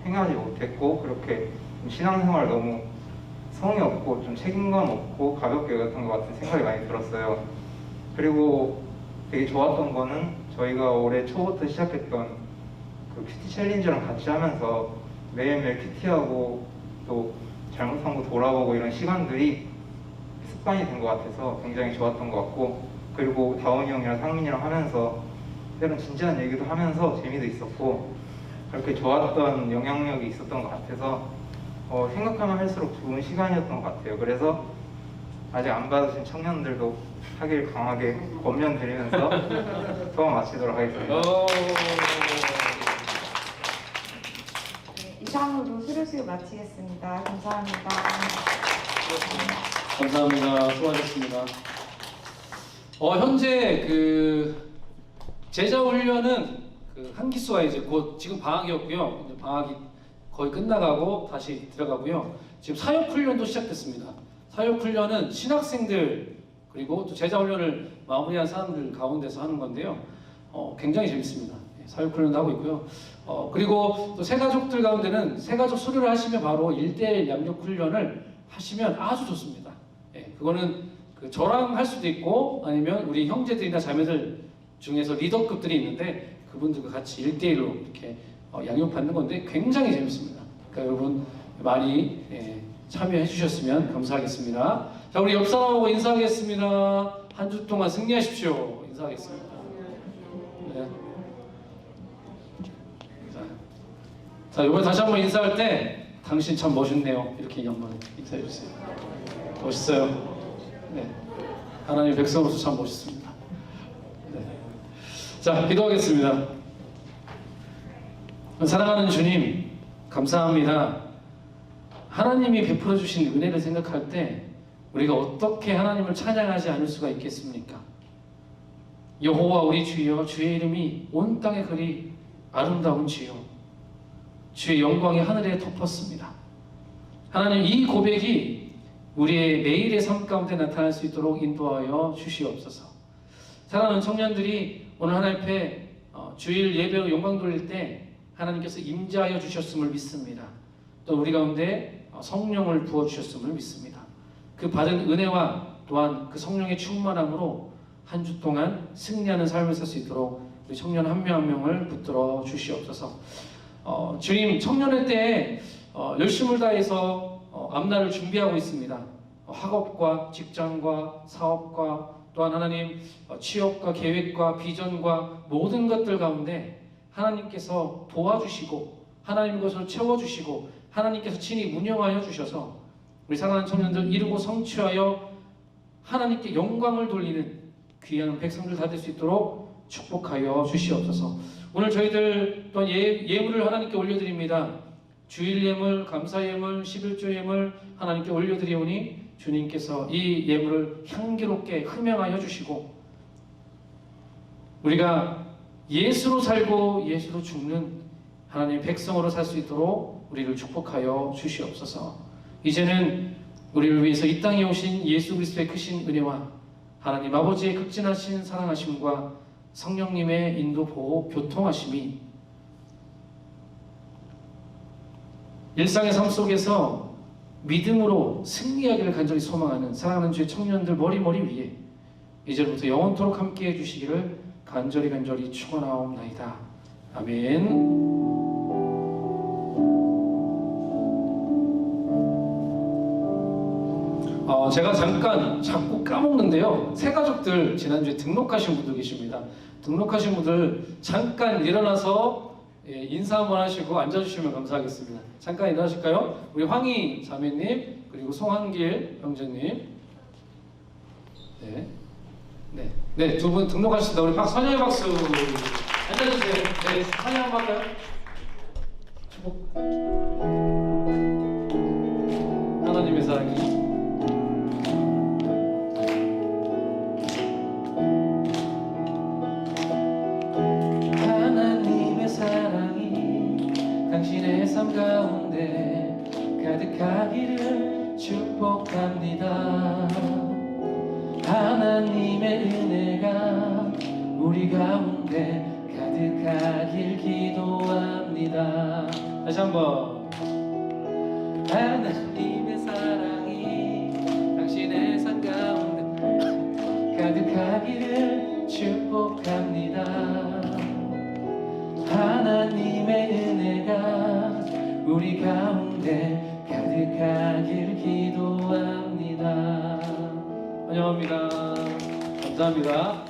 행하지 못했고 그렇게 신앙생활 너무 성의 없고 좀 책임감 없고 가볍게 여겼던 것 같은 생각이 많이 들었어요. 그리고 되게 좋았던 거는 저희가 올해 초부터 시작했던 그 큐티 챌린지랑 같이 하면서 매일매일 큐티하고 또 잘못한 거 돌아보고 이런 시간들이 습관이 된 것 같아서 굉장히 좋았던 것 같고 그리고 다원이 형이랑 상민이랑 하면서 때론 진지한 얘기도 하면서 재미도 있었고 그렇게 좋았던 영향력이 있었던 것 같아서 생각하면 할수록 좋은 시간이었던 것 같아요. 그래서 아직 안 받으신 청년들도 하길 강하게 권면드리면서 수업 마치도록 하겠습니다. 네, 이상으로 수료수요 마치겠습니다. 감사합니다. 감사합니다. 수고하셨습니다. 현재 그 제자 훈련은 그 한 기수가 이제 곧 지금 방학이었고요. 이제 방학이 거의 끝나가고 다시 들어가고요. 지금 사역 훈련도 시작됐습니다. 사역 훈련은 신학생들 그리고 또 제자 훈련을 마무리한 사람들 가운데서 하는 건데요. 굉장히 재밌습니다. 사역 훈련도 하고 있고요. 그리고 또 새가족들 가운데는 새가족 수료를 하시면 바로 1대1 양육 훈련을 하시면 아주 좋습니다. 그거는 저랑 할 수도 있고 아니면 우리 형제들이나 자매들 중에서 리더급들이 있는데 그분들과 같이 1대1로 이렇게 양육받는 건데 굉장히 재밌습니다. 그러니까 여러분 많이 참여해 주셨으면 감사하겠습니다. 자, 우리 옆 사람하고 인사하겠습니다. 한 주 동안 승리하십시오. 인사하겠습니다. 네. 자, 이번에 다시 한번 인사할 때 당신 참 멋있네요. 이렇게 한번 인사해 주세요. 멋있어요. 네. 하나님 백성으로서 참 멋있습니다. 네. 자, 기도하겠습니다. 사랑하는 주님, 감사합니다. 하나님이 베풀어 주신 은혜를 생각할 때 우리가 어떻게 하나님을 찬양하지 않을 수가 있겠습니까? 여호와 우리 주여, 주의 이름이 온 땅에 그리 아름다운 주여, 주의 영광이 하늘에 덮었습니다. 하나님, 이 고백이 우리의 매일의 삶 가운데 나타날 수 있도록 인도하여 주시옵소서. 사랑하는 청년들이 오늘 하나님 앞에 주일 예배로 영광 돌릴 때 하나님께서 임재하여 주셨음을 믿습니다. 또 우리 가운데 성령을 부어주셨음을 믿습니다. 그 받은 은혜와 또한 그 성령의 충만함으로 한 주 동안 승리하는 삶을 살 수 있도록 우리 청년 한 명 한 명을 붙들어 주시옵소서. 주임 청년회 때 열심을 다해서 앞날을 준비하고 있습니다. 학업과 직장과 사업과 또한 하나님 취업과 계획과 비전과 모든 것들 가운데 하나님께서 도와주시고 하나님 것을 채워주시고 하나님께서 친히 운영하여 주셔서 우리 사랑하는 청년들 이루고 성취하여 하나님께 영광을 돌리는 귀한 백성들 다 될 수 있도록 축복하여 주시옵소서. 오늘 저희들 또한 예물을 하나님께 올려드립니다. 주일 예물, 감사 예물, 11조 예물 하나님께 올려드리오니 주님께서 이 예물을 향기롭게 흠양하여 주시고 우리가 예수로 살고 예수로 죽는 하나님의 백성으로 살 수 있도록 우리를 축복하여 주시옵소서. 이제는 우리를 위해서 이 땅에 오신 예수 그리스도의 크신 은혜와 하나님 아버지의 극진하신 사랑하심과 성령님의 인도 보호 교통하심이 일상의 삶 속에서 믿음으로 승리하기를 간절히 소망하는 사랑하는 주의 청년들 머리 위에 이제부터 영원토록 함께해 주시기를 간절히 축원하옵나이다. 아멘. 제가 자꾸 까먹는데요. 새 가족들 지난주에 등록하신 분들 계십니다. 등록하신 분들 잠깐 일어나서 인사 한번 하시고 앉아주시면 감사하겠습니다. 잠깐 일어나실까요? 우리 황희 자매님 그리고 송한길 형제님, 네, 두 분 등록하셨습니다. 우리 선영의 박수 앉아주세요. 네, 선영 한번 할까요? 축복. 하나님의 사랑이 당신의 삶 가운데 가득하기를 축복합니다. 하나님의 은혜가 우리 가운데 가득하길 기도합니다. 다시 한번. 하나님의 사랑이 당신의 삶 가운데 가득하기를 축복합니다. 하나님의 은혜가 우리 가운데 가득하길 기도합니다. 환영합니다. 감사합니다.